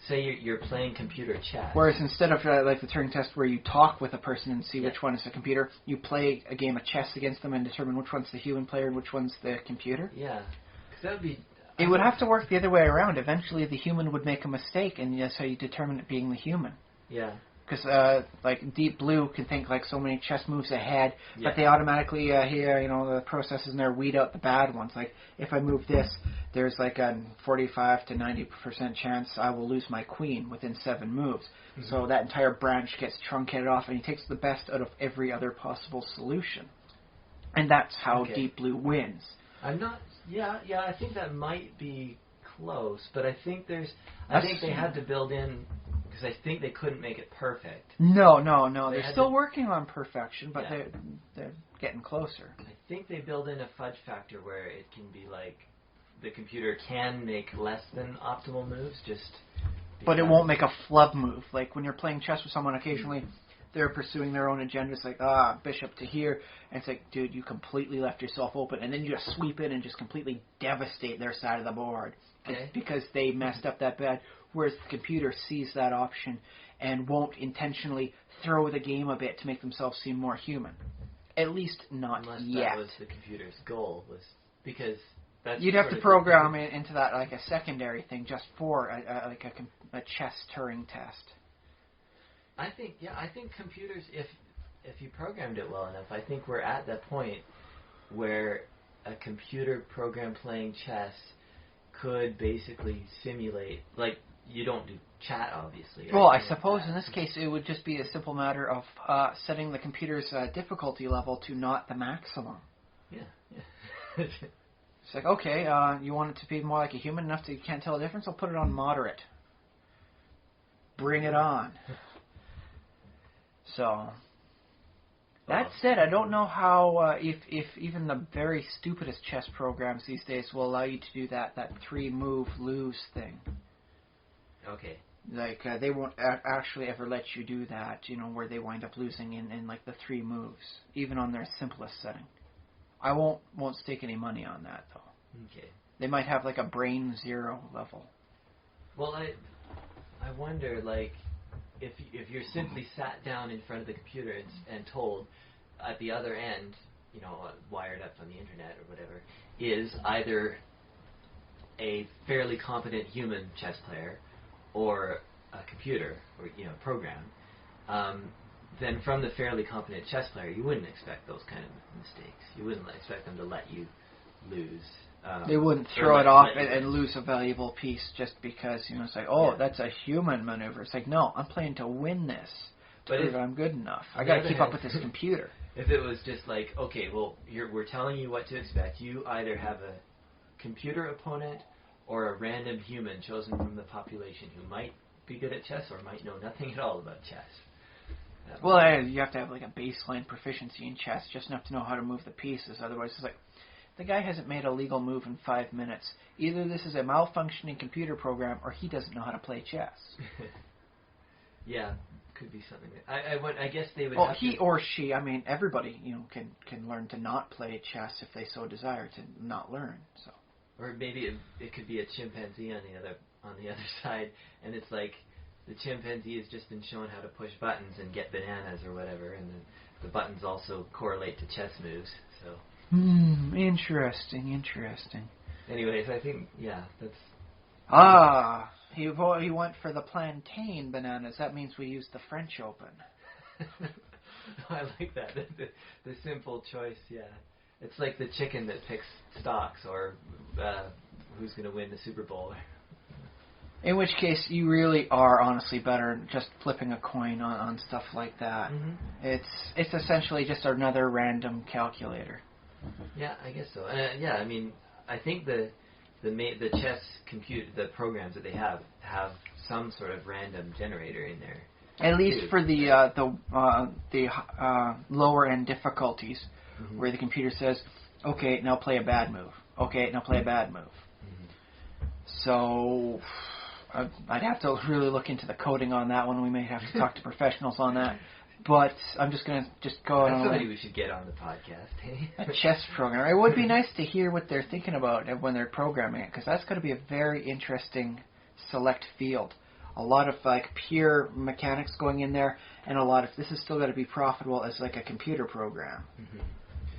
say you're playing computer chess. Whereas instead of like the Turing test where you talk with a person and see which one is the computer, you play a game of chess against them and determine which one's the human player and which one's the computer. Yeah, because that would be... It would have to work the other way around. Eventually the human would make a mistake, and that's how you determine it being the human. Yeah. Because like Deep Blue can think like so many chess moves ahead, but they automatically the processes in there weed out the bad ones. Like if I move this, there's like a 45 to 90% chance I will lose my queen within 7 moves. Mm-hmm. So that entire branch gets truncated off, and he takes the best out of every other possible solution. And that's how Deep Blue wins. I'm not. Yeah. I think that might be close, but I think I think they had to build in. Because I think they couldn't make it perfect. No. They're still working on perfection, but they're getting closer. I think they build in a fudge factor where it can be like the computer can make less than optimal moves, but it won't make a flub move. Like when you're playing chess with someone, occasionally they're pursuing their own agenda. It's like, bishop to here. And it's like, dude, you completely left yourself open. And then you just sweep in and just completely devastate their side of the board. Because they messed up that bad. Whereas the computer sees that option and won't intentionally throw the game a bit to make themselves seem more human. At least not Unless yet. That was the computer's goal, because that's you'd have to program it into that like a secondary thing just for a chess Turing test. I think computers, if you programmed it well enough, I think we're at that point where a computer program playing chess could basically simulate, like, you don't do chat, obviously. Well, I suppose in this case it would just be a simple matter of setting the computer's difficulty level to not the maximum. Yeah. It's like, okay, you want it to be more like a human enough that you can't tell the difference? I'll put it on moderate. Bring it on. So... That said, I don't know how, if even the very stupidest chess programs these days will allow you to do that 3-move lose thing. Okay. Like, they won't actually ever let you do that, where they wind up losing in like the 3 moves, even on their simplest setting. I won't stake any money on that, though. Okay. They might have like a brain 0 level. Well, I wonder, like, if you're simply sat down in front of the computer and told at the other end, wired up on the internet or whatever, is either a fairly competent human chess player or a computer or program, then from the fairly competent chess player, you wouldn't expect those kind of mistakes. You wouldn't expect them to let you lose. They wouldn't throw it off and lose a valuable piece just because, it's like, that's a human maneuver. It's like, no, I'm playing to win this, to prove I'm good enough. I got to keep up with this computer. If it was just like, okay, well, we're telling you what to expect. You either have a computer opponent or a random human chosen from the population who might be good at chess or might know nothing at all about chess. Well, you have to have like a baseline proficiency in chess, just enough to know how to move the pieces. Otherwise, it's like, the guy hasn't made a legal move in 5 minutes. Either this is a malfunctioning computer program or he doesn't know how to play chess. Yeah, could be something. I guess they would. Well, have he to, or she. I mean, everybody can learn to not play chess if they so desire to not learn. So. Or maybe it could be a chimpanzee on the other side, and it's like the chimpanzee has just been shown how to push buttons and get bananas or whatever, and the buttons also correlate to chess moves. So. Interesting. Anyways, I think that's. He went for the plantain bananas. That means we use the French Open. I like that. The simple choice, yeah. It's like the chicken that picks stocks or who's going to win the Super Bowl. In which case, you really are honestly better just flipping a coin on stuff like that. Mm-hmm. It's essentially just another random calculator. Yeah, I guess so. I mean, I think the chess the programs that they have some sort of random generator in there. At least for the lower end difficulties, mm-hmm. where the computer says, "Okay, now play a bad move. Okay, now play a bad move." Mm-hmm. So I'd have to really look into the coding on that one. We may have to talk to professionals on that. But I'm just going to go on. That's somebody we should get on the podcast. A chess programmer. It would be nice to hear what they're thinking about when they're programming it, because that's going to be a very interesting select field. A lot of pure mechanics going in there, and a lot of this is still going to be profitable as like a computer program. Mm-hmm.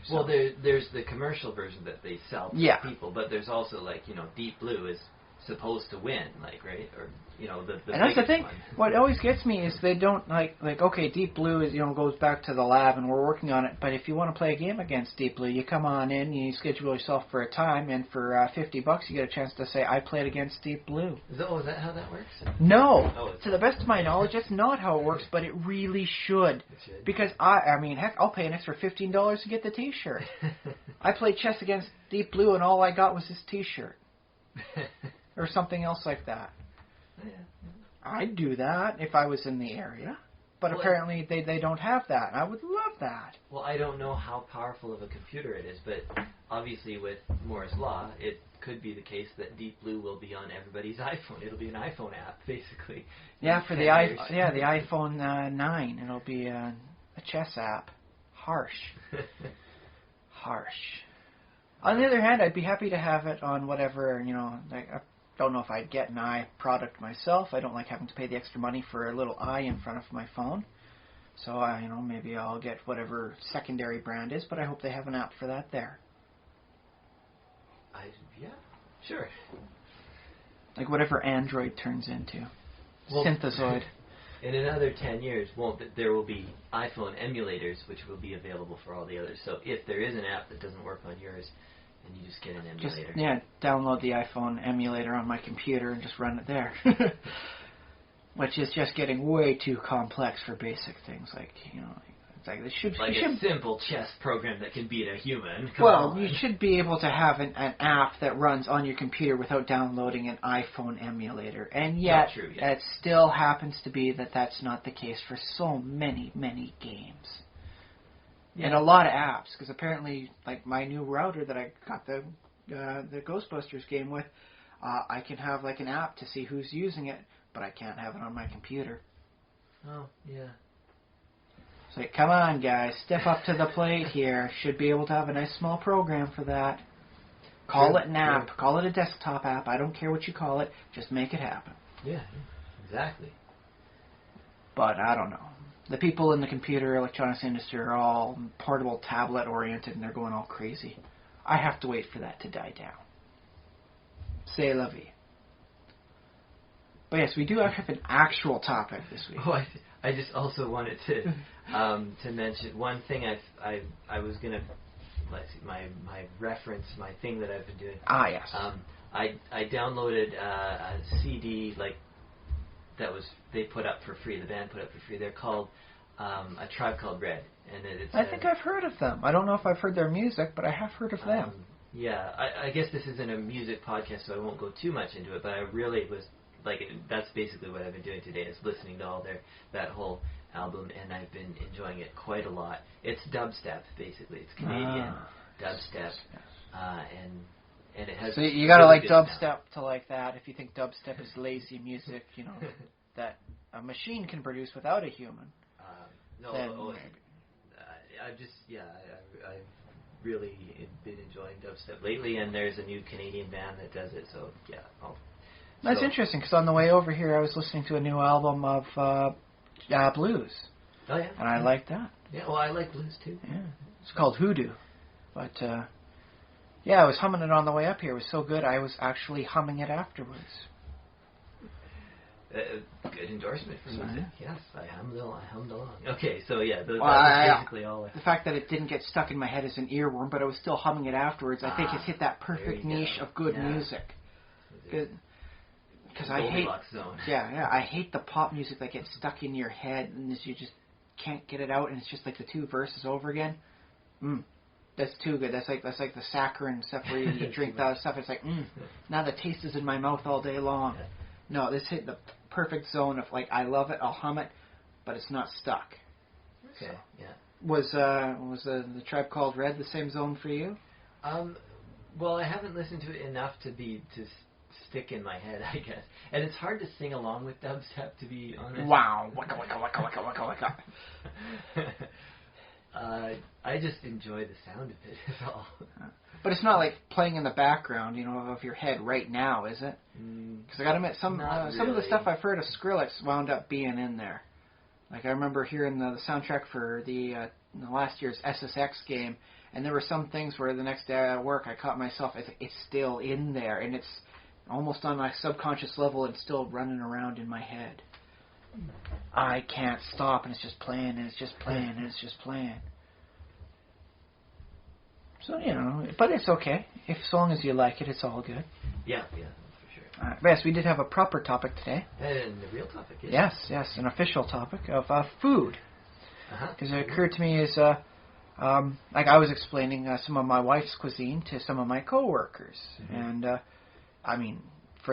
So. Well, there's the commercial version that they sell to people, but there's also Deep Blue is supposed to win, right? Or the and that's the thing. One. What always gets me is they don't okay, Deep Blue is goes back to the lab and we're working on it. But if you want to play a game against Deep Blue, you come on in, you schedule yourself for a time, and for $50 you get a chance to say, "I played against Deep Blue." Is that how that works? No, to the best of my knowledge, that's not how it works. But it really should, because I mean, heck, I'll pay an extra $15 to get the T-shirt. I played chess against Deep Blue, and all I got was this T-shirt. Or something else like that. Yeah. I'd do that if I was in the area. But apparently they don't have that. I would love that. Well, I don't know how powerful of a computer it is, but obviously with Moore's Law, it could be the case that Deep Blue will be on everybody's iPhone. It'll be an iPhone app, basically. Yeah, for the iPhone 9. It'll be a chess app. Harsh. On the other hand, I'd be happy to have it on whatever, I don't know if I'd get an eye product myself. I don't like having to pay the extra money for a little eye in front of my phone. So, maybe I'll get whatever secondary brand is, but I hope they have an app for that there. Yeah, sure. Like whatever Android turns into. Synthezoid. In another 10 years, there will be iPhone emulators, which will be available for all the others. So if there is an app that doesn't work on yours, then you just get an emulator. Download the iPhone emulator on my computer and just run it there. Which is just getting way too complex for basic things it should a simple chess program that can beat a human. You should be able to have an app that runs on your computer without downloading an iPhone emulator. And yet, it still happens to be that's not the case for so many, many games. Yeah. And a lot of apps, because apparently, my new router that I got the Ghostbusters game with, I can have an app to see who's using it, but I can't have it on my computer. Oh, yeah. So come on, guys, step up to the plate here. Should be able to have a nice small program for that. Call it an app. Yeah. Call it a desktop app. I don't care what you call it. Just make it happen. Yeah, exactly. But I don't know. The people in the computer electronics industry are all portable tablet oriented, and they're going all crazy. I have to wait for that to die down. C'est la vie. But yes, we do have an actual topic this week. Oh, I just also wanted to mention one thing. I was gonna my reference, my thing that I've been doing. Ah, yes. I downloaded a CD that they put up for free. The band put up for free. They're called A Tribe Called Red, and I think I've heard of them. I don't know if I've heard their music, but I have heard of them. Yeah, I guess this isn't a music podcast, so I won't go too much into it. But I really was that's basically what I've been doing today, is listening to all that whole album, and I've been enjoying it quite a lot. It's dubstep, basically. It's Canadian dubstep, and it has. So you gotta dubstep to like that. If you think dubstep is lazy music, that a machine can produce without a human. Then maybe. I've really been enjoying dubstep lately, and there's a new Canadian band that does it, so yeah. That's interesting, because on the way over here I was listening to a new album of blues. Oh, yeah? And I like that. Yeah, well, I like blues, too. Yeah. It's called Hoodoo. But, I was humming it on the way up here. It was so good, I was actually humming it afterwards. Good endorsement for music. Yes, I hummed along. Okay, so yeah, that's basically all. The fact that it didn't get stuck in my head as an earworm, but I was still humming it afterwards, I think it's hit that perfect niche of good music. Because I hate, I hate the pop music that gets stuck in your head and you just can't get it out, and it's just like the two verses over again. That's too good. That's like the saccharin stuff where you drink that stuff. It's like, now the taste is in my mouth all day long. No, this hit the perfect zone of like, I love it, I'll hum it, but it's not stuck. Okay, so. Was the Tribe Called Red the same zone for you? Well, I haven't listened to it enough to stick in my head, I guess. And it's hard to sing along with dubstep, to be honest. Wow. Waka, waka, waka, waka, waka, waka. I just enjoy the sound of it, is all. But it's not like playing in the background, of your head right now, is it? Because I got to admit, some of the stuff I've heard of Skrillex wound up being in there. Like I remember hearing the soundtrack for the last year's SSX game, and there were some things where the next day at work I caught myself, it's still in there, and it's almost on my subconscious level and still running around in my head. I can't stop, and it's just playing, and it's just playing, and it's just playing. So, but it's okay. As long as you like it, it's all good. Yeah, for sure. Yes, we did have a proper topic today. And the real topic, yes. Yes, an official topic of food. Because it occurred to me as, like I was explaining some of my wife's cuisine to some of my coworkers. And,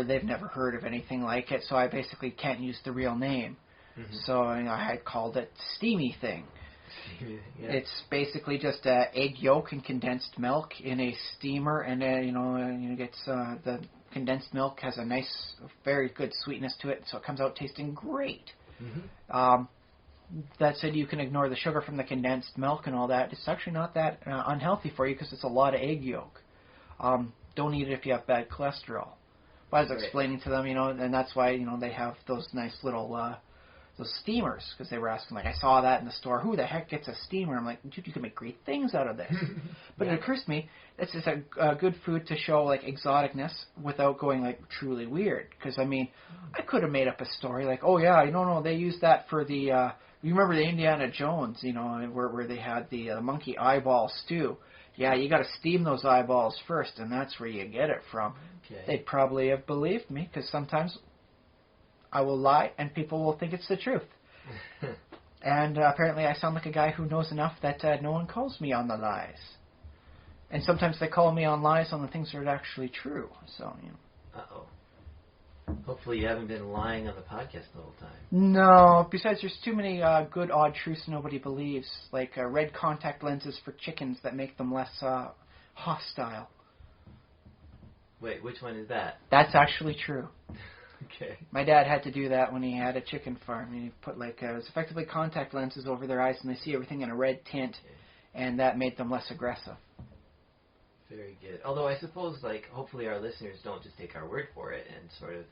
they've never heard of anything like it, so I basically can't use the real name. So I had called it Steamy Thing. Yeah. It's basically just egg yolk and condensed milk in a steamer, and the condensed milk has a nice, very good sweetness to it, so it comes out tasting great. That said, you can ignore the sugar from the condensed milk and all that. It's actually not that unhealthy for you because it's a lot of egg yolk. Don't eat it if you have bad cholesterol. But I was explaining to them, and that's why they have those nice little those steamers, because they were asking, like, I saw that in the store. Who the heck gets a steamer? I'm like, dude, you can make great things out of this. But it occurs to me, it's just a good food to show, like, exoticness without going, like, truly weird. Because, I could have made up a story, like, oh, yeah, no, they used that for the, you remember the Indiana Jones, where they had the monkey eyeball stew. Yeah, you got to steam those eyeballs first, and that's where you get it from. Okay. They'd probably have believed me, because sometimes I will lie, and people will think it's the truth. And apparently I sound like a guy who knows enough that no one calls me on the lies. And sometimes they call me on lies on the things that are actually true. So, Uh-oh. Hopefully you haven't been lying on the podcast the whole time. No. Besides, there's too many good, odd truths nobody believes. Like red contact lenses for chickens that make them less hostile. Wait, which one is that? That's actually true. Okay. My dad had to do that when he had a chicken farm. He put it was effectively contact lenses over their eyes, and they see everything in a red tint, and that made them less aggressive. Very good. Although I suppose, hopefully our listeners don't just take our word for it and sort of,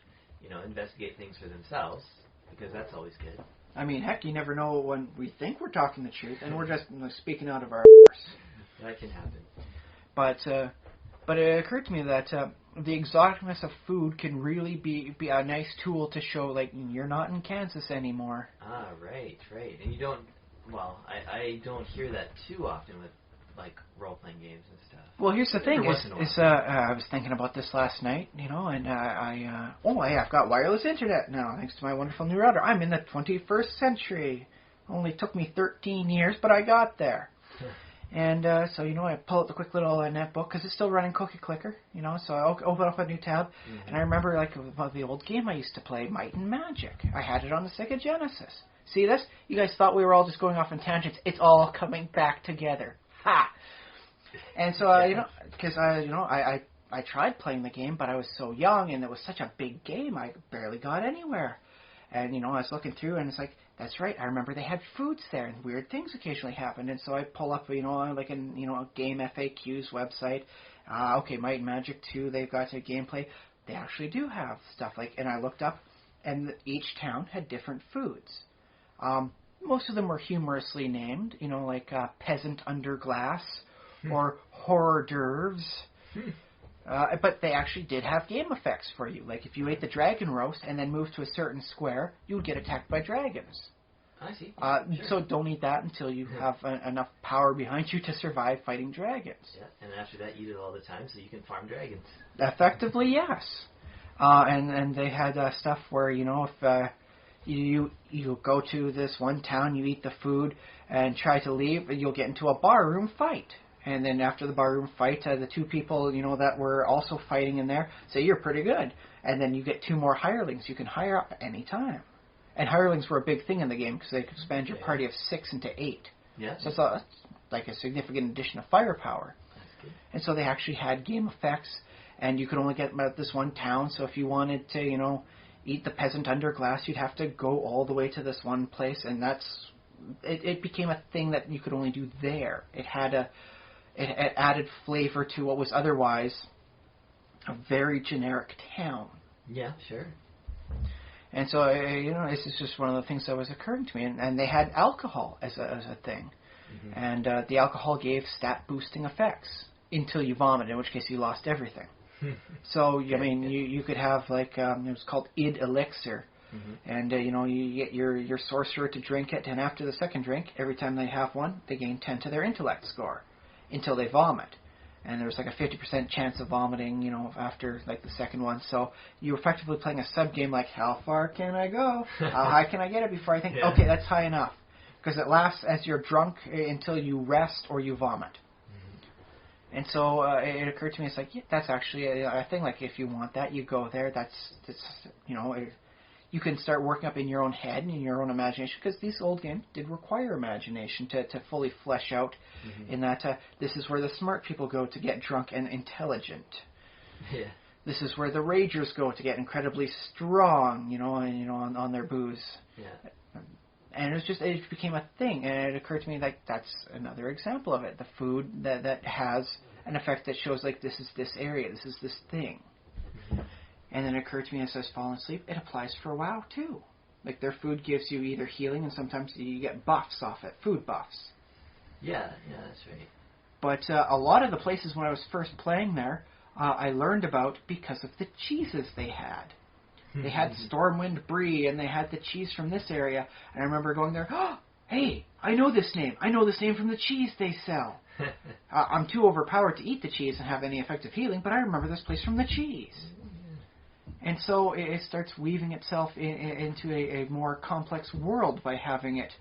investigate things for themselves, because that's always good. Heck, you never know when we think we're talking the truth, and we're just speaking out of our That can happen. But it occurred to me that the exoticness of food can really be a nice tool to show, you're not in Kansas anymore. Ah, right. And you don't, I don't hear that too often with, role-playing games and stuff. Well, here's the thing, I was thinking about this last night, and I've got wireless internet now, thanks to my wonderful new router. I'm in the 21st century. Only took me 13 years, but I got there. And so, I pull out the quick little netbook, because it's still running Cookie Clicker, so I open up a new tab, and I remember, the old game I used to play, Might and Magic. I had it on the Sega Genesis. See this? You guys thought we were all just going off on tangents. It's all coming back together. Ha! And so, because I tried playing the game, but I was so young, and it was such a big game, I barely got anywhere. And, I was looking through, and it's like, that's right, I remember they had foods there, and weird things occasionally happened. And so I pull up, like a Game FAQs website. Okay, Might and Magic 2, they've got a gameplay. They actually do have stuff and I looked up, and each town had different foods. Most of them were humorously named, like Peasant Under Glass or Hors d'oeuvres. But they actually did have game effects for you. Like if you ate the dragon roast and then moved to a certain square, you would get attacked by dragons. I see. Sure. So don't eat that until you have enough power behind you to survive fighting dragons. Yeah, and after that, eat it all the time so you can farm dragons. Effectively, yes. And they had stuff where, if you go to this one town, you eat the food and try to leave, you'll get into a barroom fight. And then after the barroom fight, the two people, that were also fighting in there say, you're pretty good. And then you get 2 more hirelings you can hire up any time. And hirelings were a big thing in the game because they could expand your party of 6 into 8. Yeah. So that's like a significant addition of firepower. That's good. And so they actually had game effects, and you could only get them at this one town. So if you wanted to, eat the Peasant Under Glass, you'd have to go all the way to this one place. And it became a thing that you could only do there. It added flavor to what was otherwise a very generic town. Yeah, sure. And so, this is just one of the things that was occurring to me. And they had alcohol as a thing. Mm-hmm. And the alcohol gave stat-boosting effects until you vomited, in which case you lost everything. So, you could have, it was called id elixir. Mm-hmm. And, you get your sorcerer to drink it, and after the second drink, every time they have one, they gain 10 to their intellect score until they vomit. And there was a 50% chance of vomiting, after the second one. So you're effectively playing a sub-game like, how far can I go? How high can I get it before I think, okay, that's high enough? Because it lasts as you're drunk until you rest or you vomit. Mm-hmm. And so it occurred to me, it's that's actually a thing. If you want that, you go there. That's you can start working up in your own head and in your own imagination, because these old games did require imagination to fully flesh out. Mm-hmm. In that this is where the smart people go to get drunk and intelligent. Yeah. This is where the ragers go to get incredibly strong, on their booze. Yeah. And it became a thing, and it occurred to me that's another example of it. The food that has an effect that shows this is this area, this is this thing. Mm-hmm. And then it occurred to me as I was falling asleep, it applies for WoW too. Their food gives you either healing, and sometimes you get buffs off it, food buffs. Yeah, that's right. But a lot of the places when I was first playing there, I learned about because of the cheeses they had. They had Stormwind Brie, and they had the cheese from this area. And I remember going there, hey, I know this name. I know this name from the cheese they sell. I'm too overpowered to eat the cheese and have any effective healing, but I remember this place from the cheese. And so it starts weaving itself into a more complex world by having it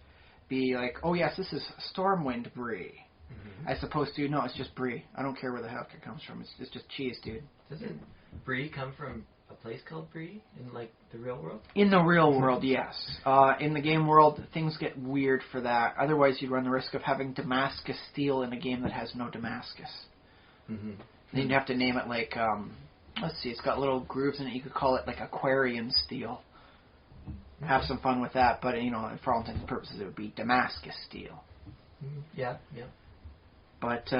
be oh yes, this is Stormwind Brie. Mm-hmm. As opposed to, no, it's just Brie. I don't care where the heck it comes from. It's just cheese, dude. Doesn't Brie come from a place called Brie in the real world? In the real world, yes. In the game world, things get weird for that. Otherwise, you'd run the risk of having Damascus steel in a game that has no Damascus. Mm-hmm. Then you'd have to name it let's see, it's got little grooves in it. You could call it Aquarian steel. Okay. Have some fun with that, but for all intents and purposes, it would be Damascus steel. Yeah. But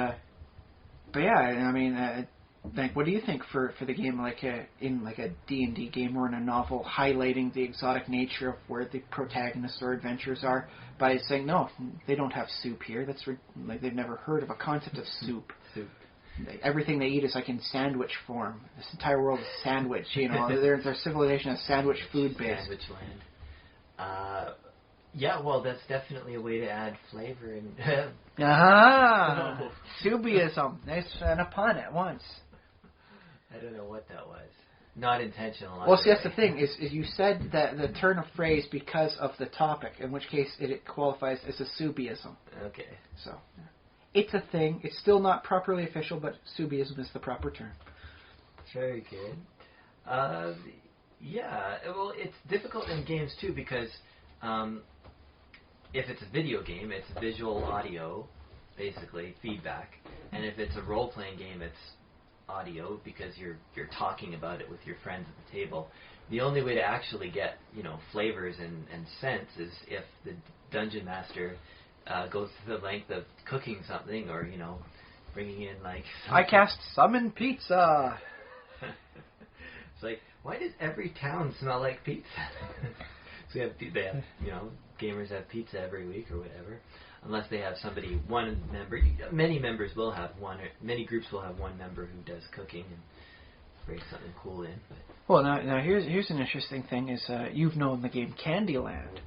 yeah, what do you think for the game, in a D&D game or in a novel, highlighting the exotic nature of where the protagonists or adventurers are by saying, no, they don't have soup here. That's they've never heard of a concept of soup. Everything they eat is in sandwich form. This entire world is sandwich. Their civilization is sandwich food based. Sandwich land. Yeah, well, that's definitely a way to add flavor and. Subiism. Nice and a pun at once. I don't know what that was. Not intentional. Well, see, that's the thing is you said that the turn of phrase because of the topic, in which case it qualifies as a Subiism. Okay. So. It's a thing. It's still not properly official, but Subiism is the proper term. Very good. Yeah, well, it's difficult in games, too, because if it's a video game, it's visual audio, basically, feedback. And if it's a role-playing game, it's audio, because you're talking about it with your friends at the table. the only way to actually get, flavors and scents is if the dungeon master goes to the length of cooking something or, bringing in like... I cast summon pizza! It's like, why does every town smell like pizza? So gamers have pizza every week or whatever. Unless they have one member. Many members will have one, many groups will have one member who does cooking and brings something cool in. But. Well, now here's an interesting thing is you've known the game Candyland.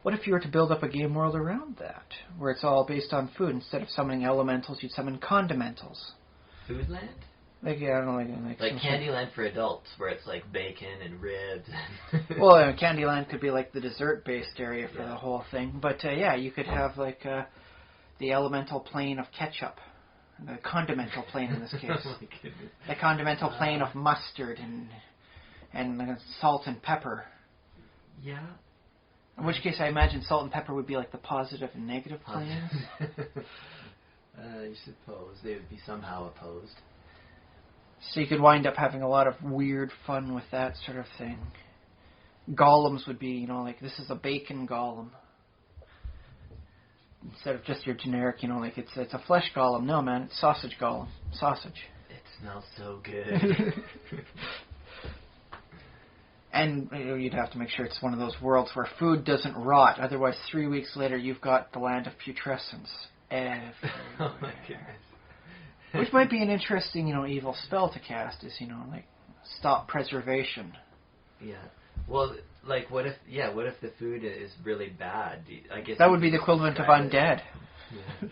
What if you were to build up a game world around that, where it's all based on food? Instead of summoning elementals, you'd summon condimentals. Foodland? Like Candyland for adults, where it's like bacon and ribs. Well, Candyland could be like the dessert-based area for the whole thing. But you could have like the elemental plane of ketchup, the condimental plane in this case. Oh my goodness. The condimental plane of mustard and salt and pepper. Yeah. In which case, I imagine salt and pepper would be like the positive and negative planes. You suppose they would be somehow opposed. So you could wind up having a lot of weird fun with that sort of thing. Golems would be, like this is a bacon golem. Instead of just your generic, like it's a flesh golem. No, man, it's sausage golem. Sausage. It smells so good. And you'd have to make sure it's one of those worlds where food doesn't rot. Otherwise, 3 weeks later, you've got the land of putrescence everywhere. Oh my goodness. Which might be an interesting, evil spell to cast, is, like, stop preservation. Yeah. Well, like, what if the food is really bad? I guess that would be the equivalent of undead. Yeah.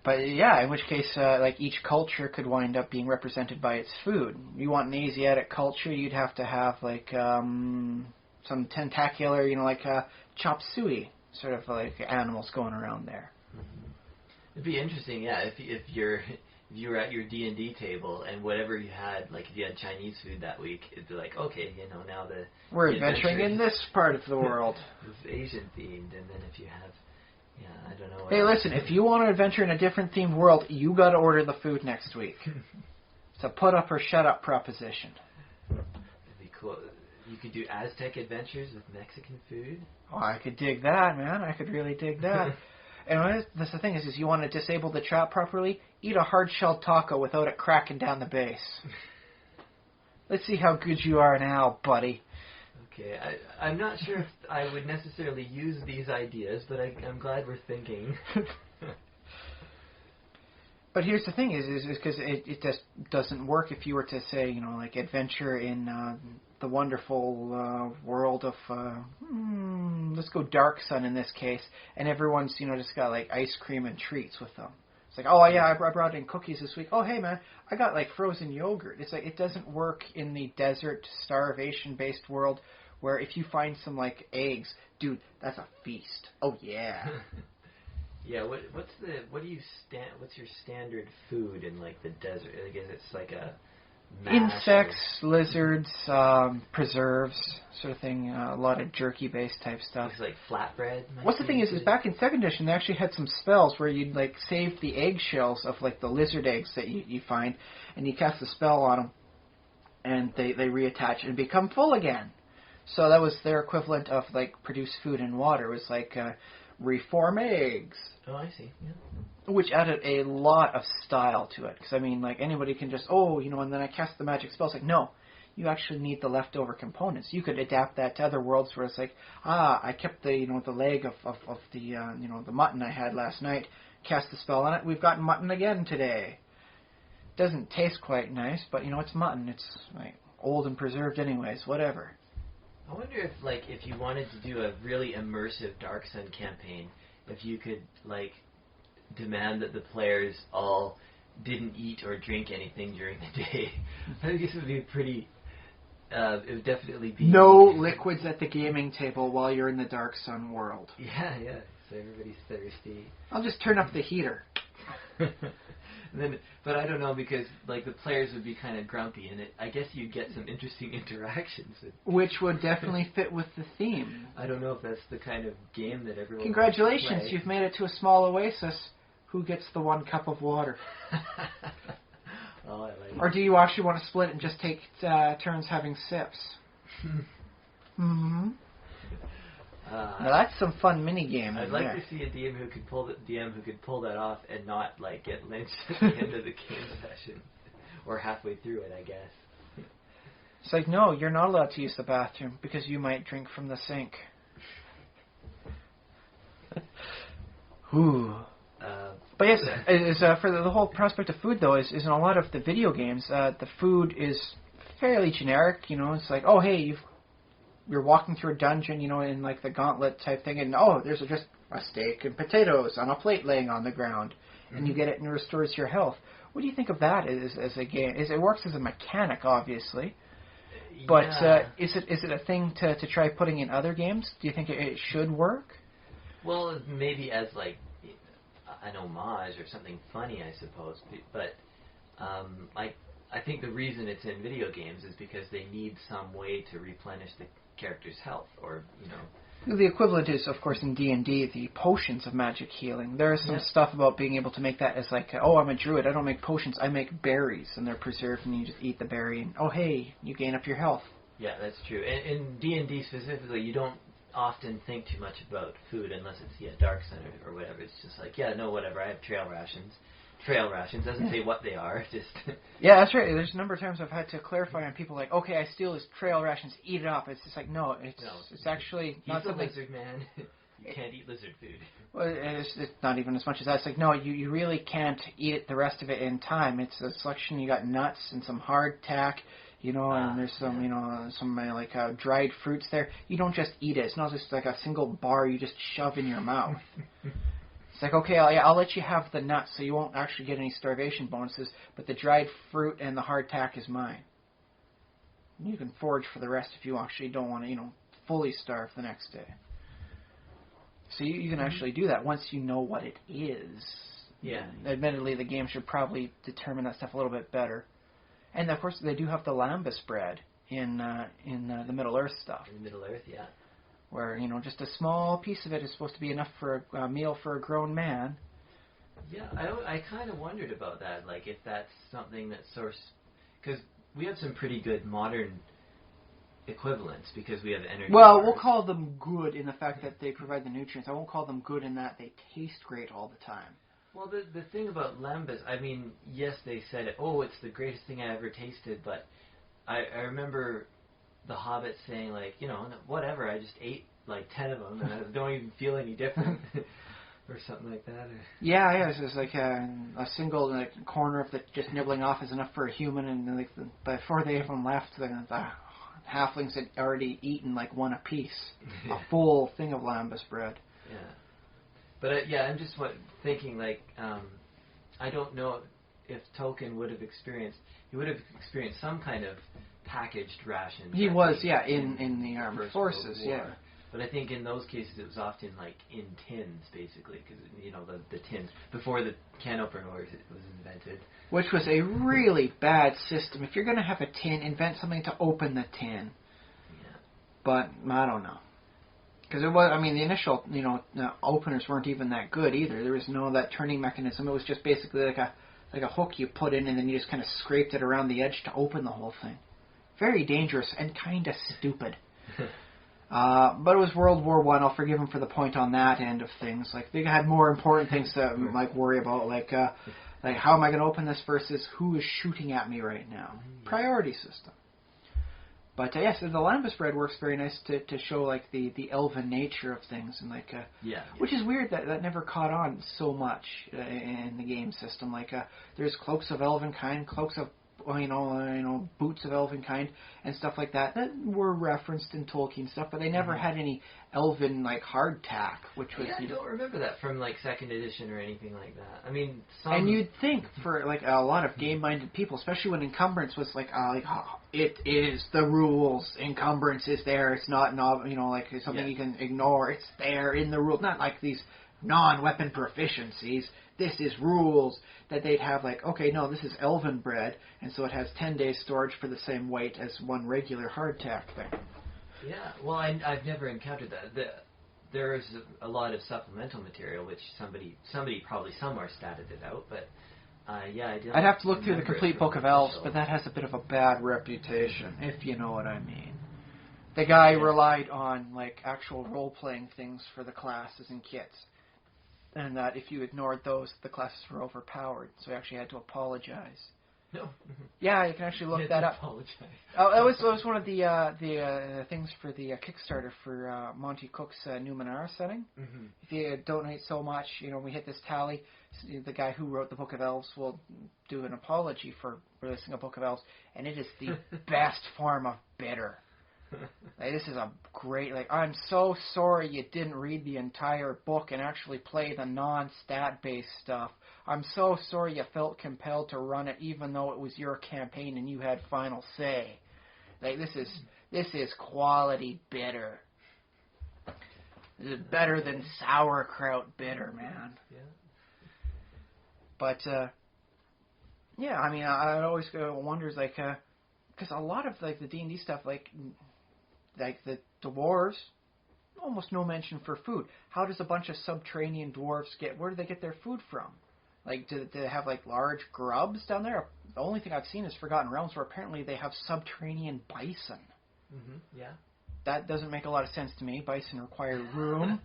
But, in which case, like, each culture could wind up being represented by its food. You want an Asiatic culture, you'd have to have, like, some tentacular, like, chop suey sort of, like, animals going around there. Mm-hmm. It'd be interesting, if you were at your D&D table and whatever you had, like, if you had Chinese food that week, it'd be like, okay, now we're adventuring in this part of the world. It's Asian-themed, and then if you have... Yeah, I don't know. Hey, listen, if you want to adventure in a different themed world, you got to order the food next week. It's a put up or shut up proposition. That'd be cool. You could do Aztec adventures with Mexican food. Oh, I could dig that, man. I could really dig that. And that's the thing is you want to disable the trap properly, eat a hard-shelled taco without it cracking down the base. Let's see how good you are now, buddy. Okay, I'm not sure if I would necessarily use these ideas, but I'm glad we're thinking. But here's the thing is because it just doesn't work if you were to say, like adventure in the wonderful world of, let's go Dark Sun in this case, and everyone's, just got like ice cream and treats with them. It's like, oh yeah, I brought in cookies this week. Oh hey man, I got like frozen yogurt. It's like, it doesn't work in the desert starvation-based world where if you find some like eggs, dude, that's a feast. Oh yeah. Yeah, what's your standard food in like the desert? I guess it's like a insects, lizards, preserves, sort of thing. A lot of jerky-based type stuff. It's like flatbread. What's the thing is back in 2nd edition, they actually had some spells where you'd like save the eggshells of like the lizard eggs that you find, and you cast a spell on them, and they reattach and become full again. So that was their equivalent of like produce food and water. It was like reform eggs. Oh, I see. Yeah. Which added a lot of style to it. Because, I mean, like, anybody can just, and then I cast the magic spell. It's like, no, you actually need the leftover components. You could adapt that to other worlds where it's like, I kept the, the leg of the, the mutton I had last night, cast the spell on it, we've got mutton again today. Doesn't taste quite nice, but, it's mutton. It's, like, old and preserved anyways, whatever. I wonder if, like, if you wanted to do a really immersive Dark Sun campaign, if you could, like, demand that the players all didn't eat or drink anything during the day. I think this would be pretty... it would definitely be... No liquids at the gaming table while you're in the Dark Sun world. Yeah, so everybody's thirsty. I'll just turn up the heater. But I don't know, because like the players would be kind of grumpy, and I guess you'd get some interesting interactions. Which would definitely fit with the theme. I don't know if that's the kind of game that everyone Congratulations, wants to play. You've made it to a small oasis. Who gets the 1 cup of water? Oh, I like it. Or do you actually want to split and just take turns having sips? Mm-hmm. Now that's some fun mini game. I'd like to see a DM who could pull that off and not like get lynched at the end of the game session or halfway through it, I guess. It's like, no, you're not allowed to use the bathroom because you might drink from the sink. Ooh. But yes, for the whole prospect of food, though, is in a lot of the video games, the food is fairly generic. You know, it's like, oh, hey, you're walking through a dungeon, you know, in like the gauntlet type thing, and there's just a steak and potatoes on a plate laying on the ground, and you get it and it restores your health. What do you think of that as a game? It works as a mechanic, obviously, but is it a thing to try putting in other games? Do you think it should work? Well, maybe as like an homage or something funny, I suppose. But I think the reason it's in video games is because they need some way to replenish the character's health, or The equivalent is, of course, in D&D, the potions of magic healing. There is some stuff about being able to make that as like, I'm a druid, I don't make potions, I make berries, and they're preserved, and you just eat the berry, and hey, you gain up your health. Yeah, that's true. And in D&D specifically, you don't often think too much about food unless it's Dark Center or whatever. It's just like, whatever, I have trail rations. Trail rations doesn't say what they are, just... Yeah, that's right. There's a number of times I've had to clarify on people like, okay, I steal his trail rations, eat it up. It's just like, no, it's actually not something... He's a lizard man. You can't eat lizard food. Well, it's not even as much as that. It's like, no, you really can't eat it, the rest of it in time. It's a selection. You got nuts and some hardtack, and there's some, some dried fruits there. You don't just eat it. It's not just like a single bar you just shove in your mouth. It's like, okay, I'll let you have the nuts, so you won't actually get any starvation bonuses, but the dried fruit and the hardtack is mine. You can forage for the rest if you actually don't want to, fully starve the next day. So you can actually do that once you know what it is. Yeah. Admittedly, the game should probably determine that stuff a little bit better. And, of course, they do have the lambus bread in the Middle Earth stuff. In Middle Earth, yeah. Where, just a small piece of it is supposed to be enough for a meal for a grown man. Yeah, I kind of wondered about that, like if that's something that because we have some pretty good modern equivalents because we have energy. Well, bars. We'll call them good in the fact that they provide the nutrients. I won't call them good in that they taste great all the time. Well, the thing about lambus, I mean, yes, they said it, it's the greatest thing I ever tasted, but I remember the Hobbit saying, like, whatever, I just ate like 10 of them and I don't even feel any different. Or something like that. Yeah, it's like a single corner of the just nibbling off is enough for a human, and before they even left, the halflings had already eaten like one apiece, a full thing of lambus bread. Yeah, but I'm just thinking like I don't know if Tolkien would have experienced some kind of packaged ration. He was, in the armed forces, yeah. But I think in those cases it was often like in tins, basically, because the tins before the can opener was invented. Which was a really bad system. If you're going to have a tin, invent something to open the tin. Yeah. But I don't know, because it was. I mean, the initial openers weren't even that good either. There was no that turning mechanism. It was just basically like a hook you put in, and then you just kind of scraped it around the edge to open the whole thing. Very dangerous and kind of stupid. But it was World War I. I'll forgive them for the point on that end of things. Like they had more important things to worry about, like how am I going to open this versus who is shooting at me right now. Priority system. But yes, the lambus bread works very nice to show like the elven nature of things, and which is weird that never caught on so much in the game system. Like there's cloaks of elven kind, cloaks of boots of elven kind and stuff like that were referenced in Tolkien stuff, but they never had any elven hardtack, which was. Yeah, I don't remember that from second edition or anything like that. I mean, and you'd think for a lot of game-minded people, especially when encumbrance was it is the rules. Encumbrance is there. It's not something you can ignore. It's there in the rules. Not like these non-weapon proficiencies. This is rules that they'd have okay, no, this is elven bread, and so it has 10 days storage for the same weight as one regular hardtack thing. Yeah, well, I've never encountered that. There is a lot of supplemental material, which somebody probably somewhere statted it out, but I'd have to look through the complete Book of Elves, but that has a bit of a bad reputation, if you know what I mean. The guy relied on like actual role-playing things for the classes and kits, and that if you ignored those, the classes were overpowered. So he actually had to apologize. No. Yeah, you can actually look that up. Apologize. Oh, that was one of the things for the Kickstarter for Monty Cook's Numenera setting. Mm-hmm. If you donate so much, we hit this tally. The guy who wrote the Book of Elves will do an apology for releasing a Book of Elves, and it is the best form of bitter. Like, this is a great. Like, I'm so sorry you didn't read the entire book and actually play the non-stat-based stuff. I'm so sorry you felt compelled to run it, even though it was your campaign and you had final say. Like, this is quality bitter. This is better than sauerkraut bitter, man. Yeah. But yeah, I mean, I always wonders like, because a lot of like the D&D stuff, like the dwarves, almost no mention for food. How does a bunch of subterranean dwarves where do they get their food from? Like, do they have like large grubs down there? The only thing I've seen is Forgotten Realms, where apparently they have subterranean bison. Mm-hmm. Yeah. That doesn't make a lot of sense to me. Bison require room.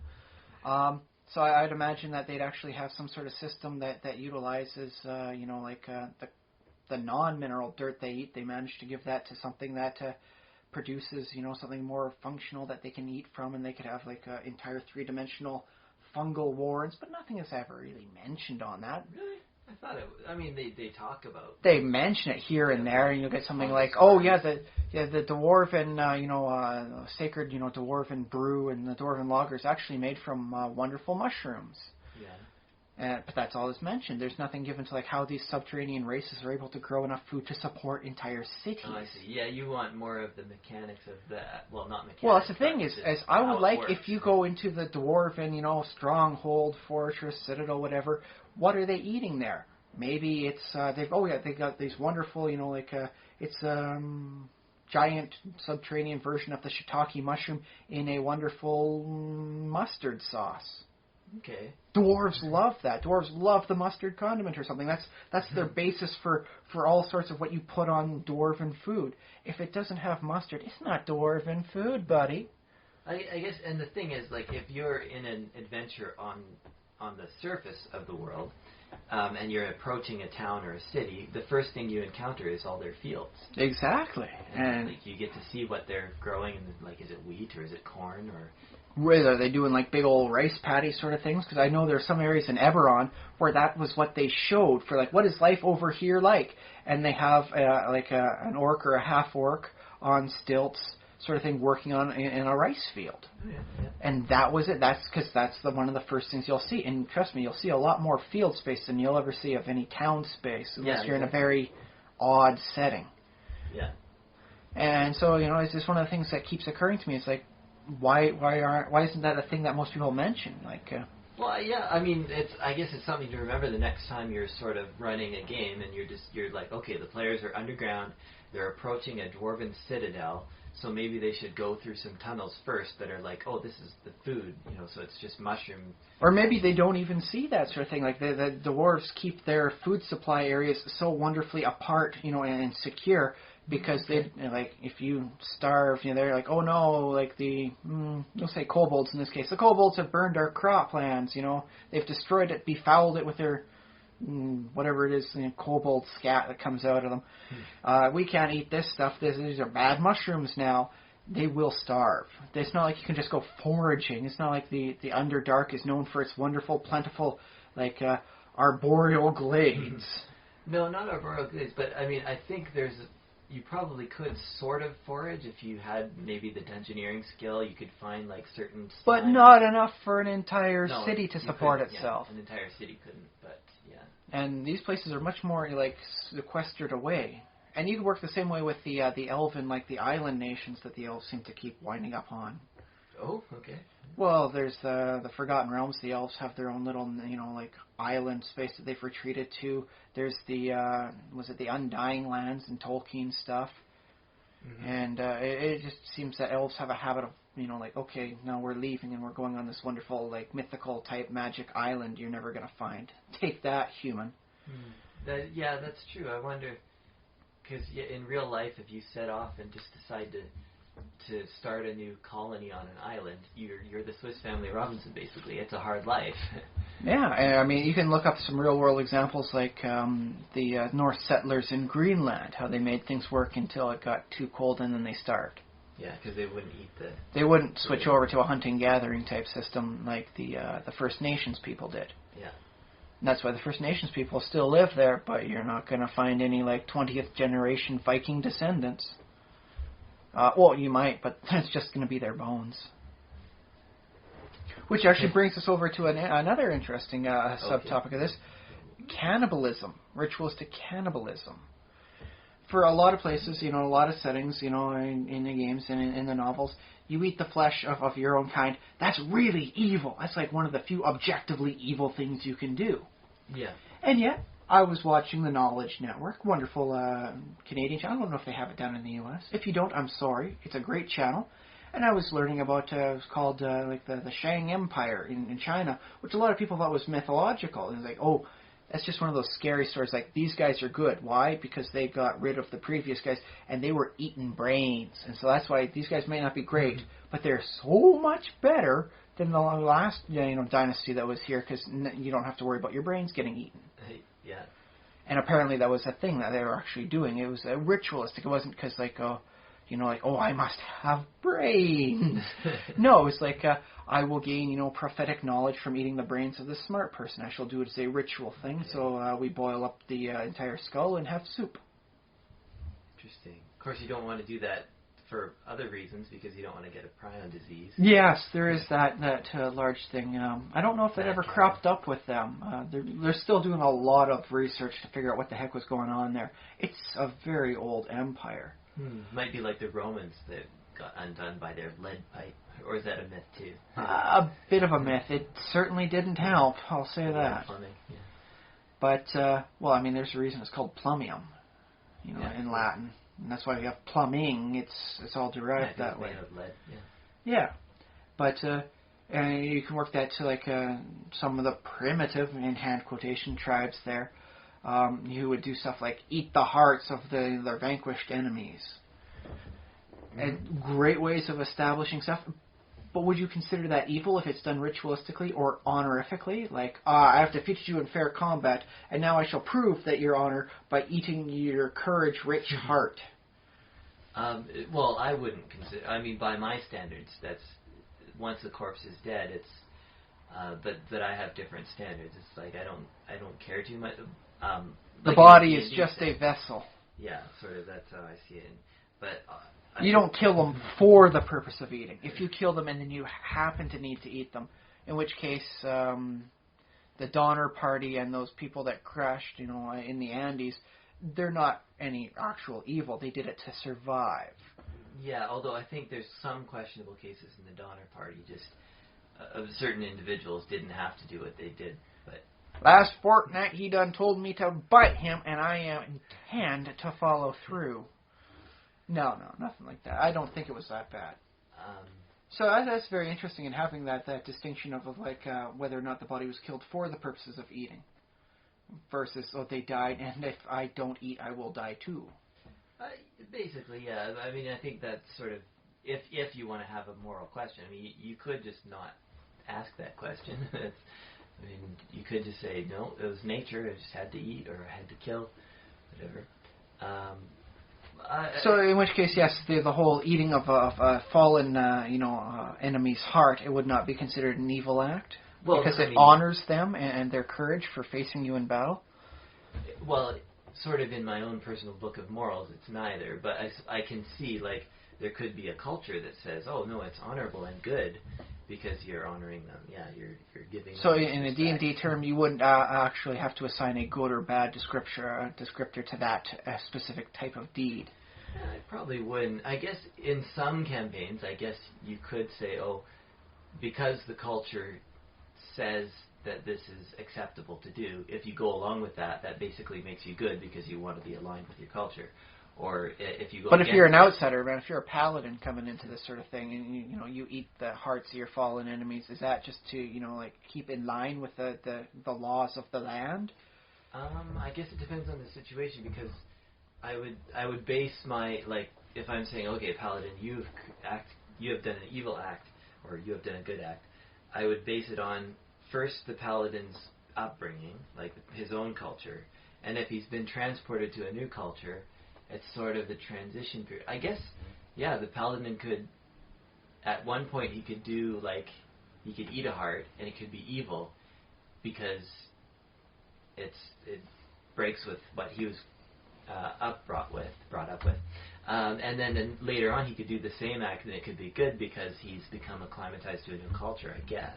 So I'd imagine that they'd actually have some sort of system that utilizes, the non-mineral dirt they eat. They manage to give that to something that produces, something more functional that they can eat from, and they could have like entire three-dimensional fungal warrens. But nothing is ever really mentioned on that. Really? I thought they talk about. They mention it here and there, and you'll get something like, the dwarven, sacred, dwarven brew and the dwarven lager is actually made from wonderful mushrooms. Yeah. But that's all that's mentioned. There's nothing given to like how these subterranean races are able to grow enough food to support entire cities. Oh, I see. Yeah, you want more of the mechanics of that. Well, not mechanics. Well, that's the thing is I would like works. if you go into the dwarven, stronghold, fortress, citadel, whatever. What are they eating there? Maybe it's they got these wonderful, giant subterranean version of the shiitake mushroom in a wonderful mustard sauce. Okay. Dwarves love that. Dwarves love the mustard condiment or something. That's their basis for all sorts of what you put on dwarven food. If it doesn't have mustard, it's not dwarven food, buddy. I guess, and the thing is, like, if you're in an adventure on the surface of the world, and you're approaching a town or a city, the first thing you encounter is all their fields. Exactly. And like, you get to see what they're growing, and like, is it wheat or is it corn or... Are they doing like big old rice patty sort of things? Because I know there are some areas in Eberron where that was what they showed for like, what is life over here like? And they have an orc or a half orc on stilts sort of thing working on in a rice field. Yeah. And that was it. That's because that's one of the first things you'll see. And trust me, you'll see a lot more field space than you'll ever see of any town space unless you're in a very odd setting. Yeah. And so, it's just one of the things that keeps occurring to me. It's like, why isn't that a thing that most people mention? Like, well, yeah, I mean, I guess it's something to remember the next time you're sort of running a game and you're like, okay, the players are underground, they're approaching a dwarven citadel, so maybe they should go through some tunnels first that are like, oh, this is the food, so it's just mushroom. Or maybe they don't even see that sort of thing. Like the dwarves keep their food supply areas so wonderfully apart, and secure. Because if you starve, they're like, oh no, like we'll say kobolds in this case. The kobolds have burned our croplands, they've destroyed it, befouled it with their whatever it is, kobold scat that comes out of them. We can't eat this stuff. These are bad mushrooms now. They will starve. It's not like you can just go foraging. It's not like the Underdark is known for its wonderful, plentiful, arboreal glades. No, not arboreal glades, but I mean, I think you probably could sort of forage if you had maybe the dungeoneering skill. You could find like certain slime. But not enough for an entire city to support itself. Yeah, an entire city couldn't, but yeah. And these places are much more like sequestered away. And you can work the same way with the elven, like the island nations that the elves seem to keep winding up on. Oh, okay. Well, there's the Forgotten Realms. The elves have their own little, island space that they've retreated to. There's the Undying Lands and Tolkien stuff. Mm-hmm. And it just seems that elves have a habit of, okay, now we're leaving and we're going on this wonderful, mythical type magic island you're never going to find. Take that, human. That's true. I wonder, because in real life, if you set off and just decide to start a new colony on an island, you're the Swiss Family Robinson, basically. It's a hard life. Yeah, I mean, you can look up some real-world examples like the Norse settlers in Greenland, how they made things work until it got too cold and then they starved. Yeah, because they wouldn't eat the... They wouldn't switch over to a hunting-gathering type system like the First Nations people did. Yeah. And that's why the First Nations people still live there, but you're not going to find any, 20th generation Viking descendants. Well, you might, but that's just going to be their bones. Which actually brings us over to another interesting subtopic of this. Cannibalism. Ritualistic cannibalism. For a lot of places, a lot of settings, in the games and in the novels, you eat the flesh of your own kind. That's really evil. That's like one of the few objectively evil things you can do. Yeah. And yet, I was watching the Knowledge Network, wonderful Canadian channel. I don't know if they have it down in the U.S. If you don't, I'm sorry. It's a great channel. And I was learning about, it was called the Shang Empire in China, which a lot of people thought was mythological. And it's like, that's just one of those scary stories. Like, these guys are good. Why? Because they got rid of the previous guys, and they were eating brains. And so that's why these guys may not be great, but they're so much better than the last dynasty that was here, because you don't have to worry about your brains getting eaten. Yeah. And apparently that was a thing that they were actually doing. It was ritualistic. It wasn't because, I must have brains. No, it's like, I will gain, prophetic knowledge from eating the brains of the smart person. I shall do it as a ritual thing. So we boil up the entire skull and have soup. Interesting. Of course, you don't want to do that for other reasons because you don't want to get a prion disease. Yes, there is that large thing. I don't know if that ever cropped up with them. They're still doing a lot of research to figure out what the heck was going on there. It's a very old empire. Might be like the Romans that got undone by their lead pipe. Or is that a myth too? A bit of a myth. It certainly didn't help, I'll say that. Plumbing, yeah. But, there's a reason it's called plumium, in Latin. And that's why we have plumbing. It's all derived that way. Made of lead, yeah. But and you can work that to some of the primitive, in hand quotation, tribes there, who would do stuff like eat the hearts of their vanquished enemies. And great ways of establishing stuff. But would you consider that evil if it's done ritualistically or honorifically? Like, I have defeated you in fair combat, and now I shall prove that your honor by eating your courage-rich heart. Well, I wouldn't consider... by my standards, that's... Once the corpse is dead, it's... But I have different standards. It's like, I don't care too much. The body is just a vessel. Yeah, sort of, that's how I see it. But... you don't kill them for the purpose of eating. If you kill them and then you happen to need to eat them, in which case the Donner Party and those people that crashed, in the Andes, they're not any actual evil. They did it to survive. Yeah, although I think there's some questionable cases in the Donner Party. Just of certain individuals didn't have to do what they did. But last fortnight he done told me to bite him, and I intend to follow through. No, nothing like that. I don't think it was that bad. So that's very interesting in having that distinction of whether or not the body was killed for the purposes of eating versus, they died, and if I don't eat, I will die too. Basically, yeah. I think that's sort of, if you want to have a moral question, you could just not ask that question. You could just say, no, it was nature, I just had to eat, or I had to kill, whatever. So in which case, yes, the whole eating of a fallen, enemy's heart, it would not be considered an evil act? Well, because it honors them and their courage for facing you in battle? Well, sort of in my own personal book of morals, it's neither. But I can see, there could be a culture that says, oh, no, it's honorable and good because you're honoring them. Yeah, you're giving them. So in a D&D term, you wouldn't actually have to assign a good or bad descriptor to that specific type of deed. I probably wouldn't. I guess in some campaigns, you could say, oh, because the culture says that this is acceptable to do, if you go along with that, that basically makes you good because you want to be aligned with your culture. Or if you go. But if you're an outsider, man, if you're a paladin coming into this sort of thing, and you eat the hearts of your fallen enemies, is that just to keep in line with the laws of the land? I guess it depends on the situation, because I would base my, like, if I'm saying, okay, Paladin, you have done an evil act, or you have done a good act, I would base it on first the Paladin's upbringing, like his own culture, and if he's been transported to a new culture, it's sort of the transition period. I guess, yeah, the Paladin could, at one point he could do, like, he could eat a heart, and it could be evil, because it breaks with what he was brought up with. And then later on he could do the same act, and it could be good because he's become acclimatized to a new culture, I guess.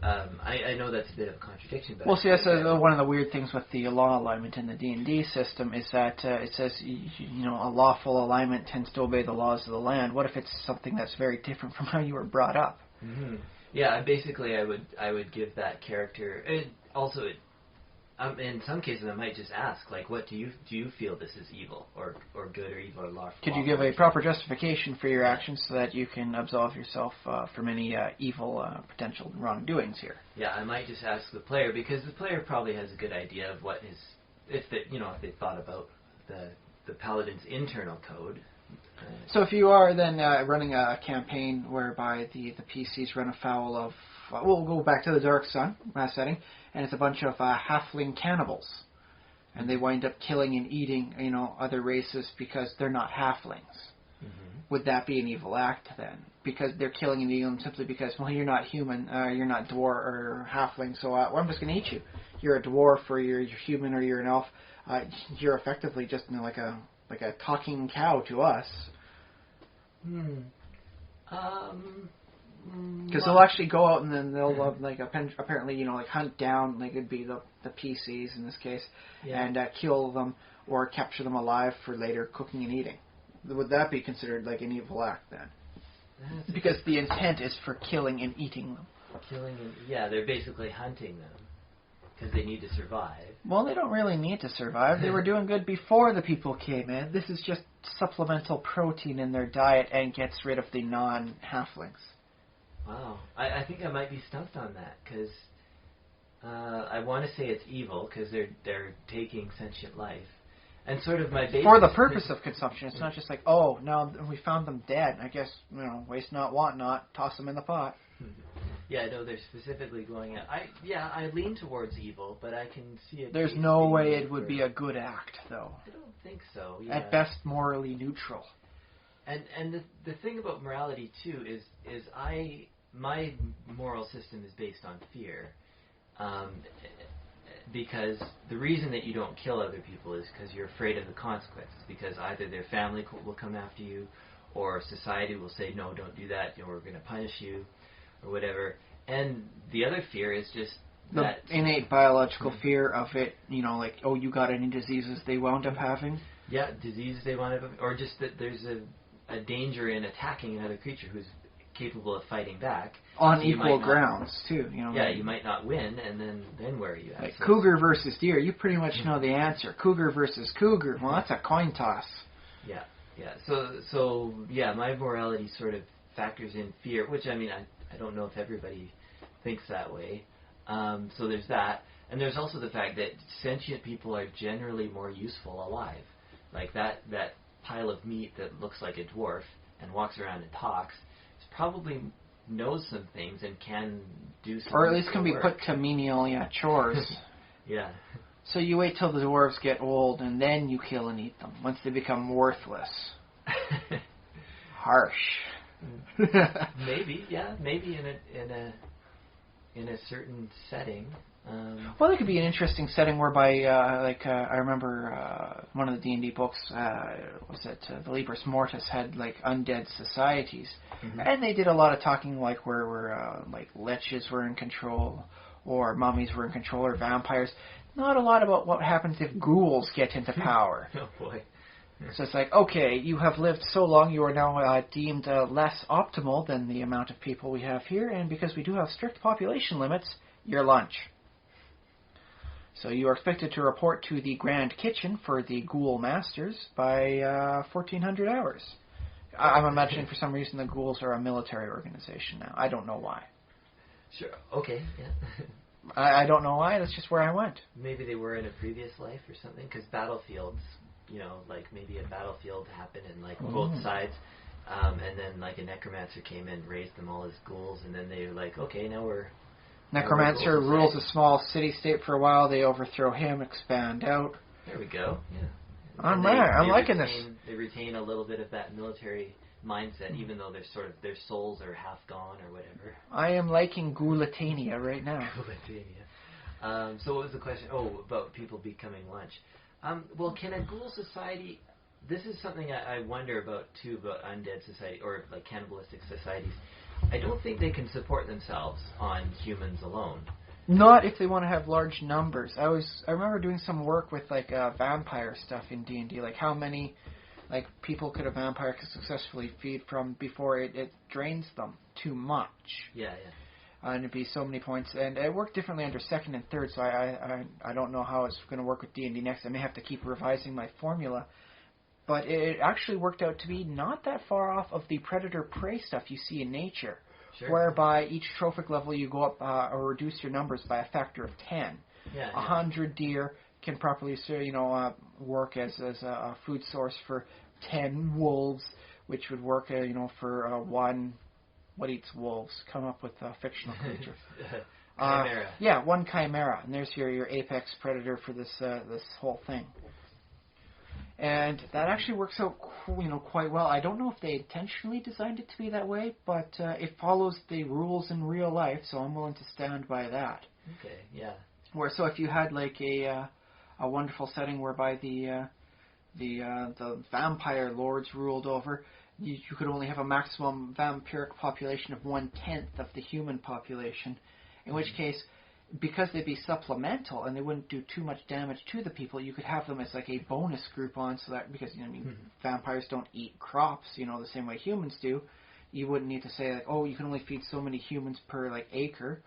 I know that's a bit of a contradiction, but... Well, see, that's one of the weird things with the law alignment in the D&D system is that it says, a lawful alignment tends to obey the laws of the land. What if it's something that's very different from how you were brought up? Mm-hmm. Yeah, basically I would give that character... in some cases I might just ask, like, what do you feel this is evil, or good, or evil, or lawful? Could you give a proper justification for your actions so that you can absolve yourself from any evil potential wrongdoings here? Yeah, I might just ask the player, because the player probably has a good idea of what his, if they thought about the Paladin's internal code. So if you are then running a campaign whereby the PCs run afoul of, we'll go back to the Dark Sun setting, and it's a bunch of halfling cannibals, and they wind up killing and eating, other races because they're not halflings. Mm-hmm. Would that be an evil act then? Because they're killing and eating them simply because, well, you're not human, you're not dwarf or halfling, so I'm just going to eat you. You're a dwarf, or you're human, or you're an elf. You're effectively just like a talking cow to us. Because they'll actually go out and then they'll apparently hunt down, like it'd be the PCs in this case, and kill them or capture them alive for later cooking and eating. Would that be considered like an evil act then? Because the intent is for killing and eating them. They're basically hunting them because they need to survive. Well, they don't really need to survive. They were doing good before the people came in. This is just supplemental protein in their diet and gets rid of the non-halflings. Wow. I think I might be stumped on that, because I want to say it's evil because they're taking sentient life. And sort of my basic... For the purpose of consumption. It's not just like, oh, now we found them dead. I guess, waste not, want not, toss them in the pot. Yeah, no, they're specifically going out. I lean towards evil, but I can see it. There's no way it would be a good act, though. I don't think so. Yeah. At best, morally neutral. And the thing about morality too is my moral system is based on fear, because the reason that you don't kill other people is because you're afraid of the consequences, because either their family will come after you, or society will say, no, don't do that, we're going to punish you, or whatever. And the other fear is just the innate biological fear of it, like, oh, you got any diseases they wound up having? Yeah, diseases they wound up having, or just that there's a danger in attacking another creature who's capable of fighting back. On equal grounds, too. Yeah, you might not win, and then where are you at? Like cougar versus deer, you pretty much know the answer. Cougar versus cougar, well, that's a coin toss. Yeah. So my morality sort of factors in fear, which, I don't know if everybody thinks that way. So there's that. And there's also the fact that sentient people are generally more useful alive. Like that pile of meat that looks like a dwarf and walks around and talks probably knows some things and can do some or at least can be put to menial chores. Yeah. So you wait till the dwarves get old and then you kill and eat them once they become worthless. Harsh. Maybe in a certain setting. Well, it could be an interesting setting whereby, I remember one of the D&D books, the Libris Mortis had, like, undead societies. Mm-hmm. And they did a lot of talking, like, where leches were in control, or mummies were in control, or vampires. Not a lot about what happens if ghouls get into power. Oh, boy. So it's like, okay, you have lived so long, you are now deemed less optimal than the amount of people we have here, and because we do have strict population limits, your lunch. So you are expected to report to the Grand Kitchen for the Ghoul Masters by 1400 hours. I'm imagining for some reason the ghouls are a military organization now. I don't know why. Sure. Okay. Yeah. I don't know why. That's just where I went. Maybe they were in a previous life or something, because battlefields, like maybe a battlefield happened in like both sides, and then like a necromancer came in, raised them all as ghouls, and then they were like, okay, now we're... Necromancer rules a small city-state for a while. They overthrow him, expand out. There we go, yeah. I'm liking this. They retain a little bit of that military mindset, even though their souls are half gone or whatever. I am liking Ghoulatania right now. Ghoulatania. So what was the question? Oh, about people becoming lunch. Well, can a ghoul society... This is something I wonder about, too, about undead society, or like cannibalistic societies. I don't think they can support themselves on humans alone. Not if they want to have large numbers. I remember doing some work with like vampire stuff in D&D, like how many like people could a vampire successfully feed from before it drains them too much. Yeah. And it'd be so many points, and it worked differently under second and third. So I don't know how it's going to work with D&D next. I may have to keep revising my formula, but it actually worked out to be not that far off of the predator-prey stuff you see in nature, whereby each trophic level you go up or reduce your numbers by a factor of 10. 100 deer can properly work as a food source for 10 wolves, which would work for one. What eats wolves? Come up with a fictional creature. Chimera. One chimera, and there's your apex predator for this whole thing. And that actually works out, quite well. I don't know if they intentionally designed it to be that way, but it follows the rules in real life, so I'm willing to stand by that. Okay, yeah. So if you had like a wonderful setting whereby the vampire lords ruled over, you could only have a maximum vampiric population of 1/10 of the human population, in which case, because they'd be supplemental and they wouldn't do too much damage to the people, you could have them as like a bonus group on, so that, because vampires don't eat crops, the same way humans do. You wouldn't need to say like, oh, you can only feed so many humans per like acre,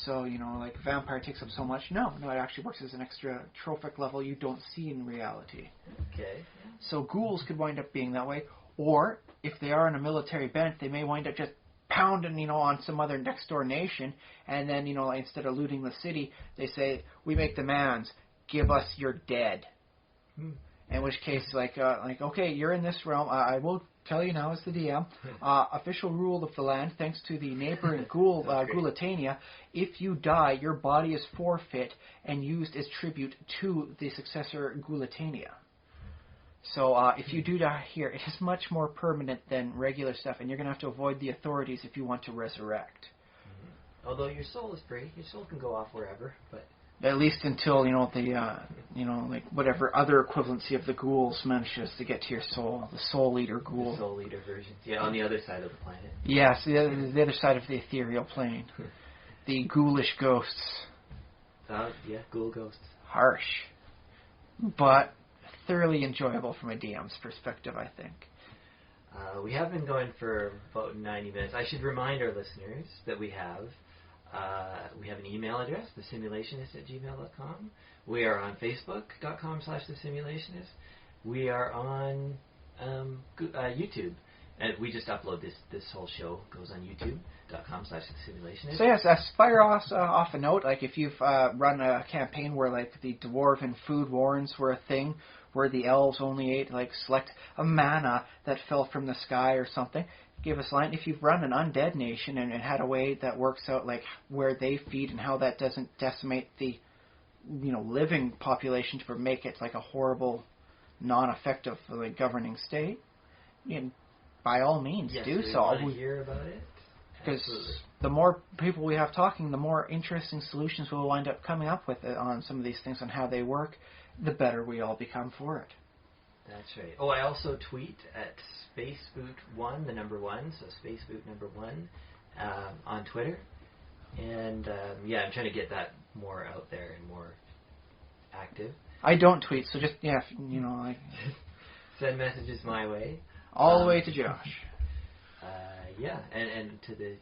so like vampire takes up so much. No, it actually works as an extra trophic level you don't see in reality. Okay. So ghouls could wind up being that way, or if they are in a military bent, they may wind up just pounding, on some other next door nation, and then, instead of looting the city, they say, we make demands, give us your dead. In which case, okay, you're in this realm, I will tell you now as the DM, official rule of the land, thanks to the neighboring Ghoulatania, if you die, your body is forfeit and used as tribute to the successor Ghoulatania. So if you do die here, it is much more permanent than regular stuff, and you're going to have to avoid the authorities if you want to resurrect. Although your soul is free, your soul can go off wherever, but at least until like whatever other equivalency of the ghouls manages to get to your soul, the soul eater ghoul. The soul eater version, on the other side of the planet. Yes, the other side of the ethereal plane, the ghoulish ghosts. Ghoul ghosts. Harsh, but thoroughly enjoyable from a DM's perspective, I think. We have been going for about 90 minutes. I should remind our listeners that we have an email address, thesimulationist@gmail.com. We are on Facebook.com/thesimulationist. We are on YouTube. And we just upload this whole show, goes on youtube.com/thesimulationist. So yes, fire off a note, like if you've run a campaign where like the dwarven food warrens were a thing, where the elves only ate like select a manna that fell from the sky or something, give us a line. If you've run an undead nation and had a way that works out like where they feed and how that doesn't decimate the living population to make it like a horrible, non-effective like governing state, by all means do so. Want to hear about it? Because the more people we have talking, the more interesting solutions we'll wind up coming up with on some of these things, on how they work, the better we all become for it. That's right. Oh, I also tweet at Spaceboot1, the number 1, so Spaceboot number 1 on Twitter. And I'm trying to get that more out there and more active. I don't tweet, so just, send messages my way. All the way to Josh. And to the,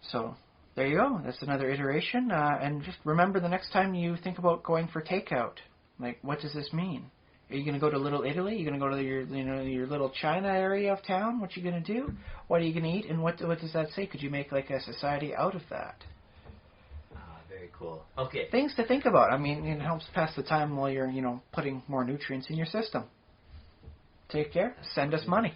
So, there you go. That's another iteration. And just remember, the next time you think about going for takeout, like, what does this mean? Are you going to go to Little Italy? Are you going to go to your little China area of town? What you going to do? What are you going to eat? And what does that say? Could you make like a society out of that? Very Very cool. Okay. Things to think about. I mean, it helps pass the time while you're, putting more nutrients in your system. Take care. Send us money.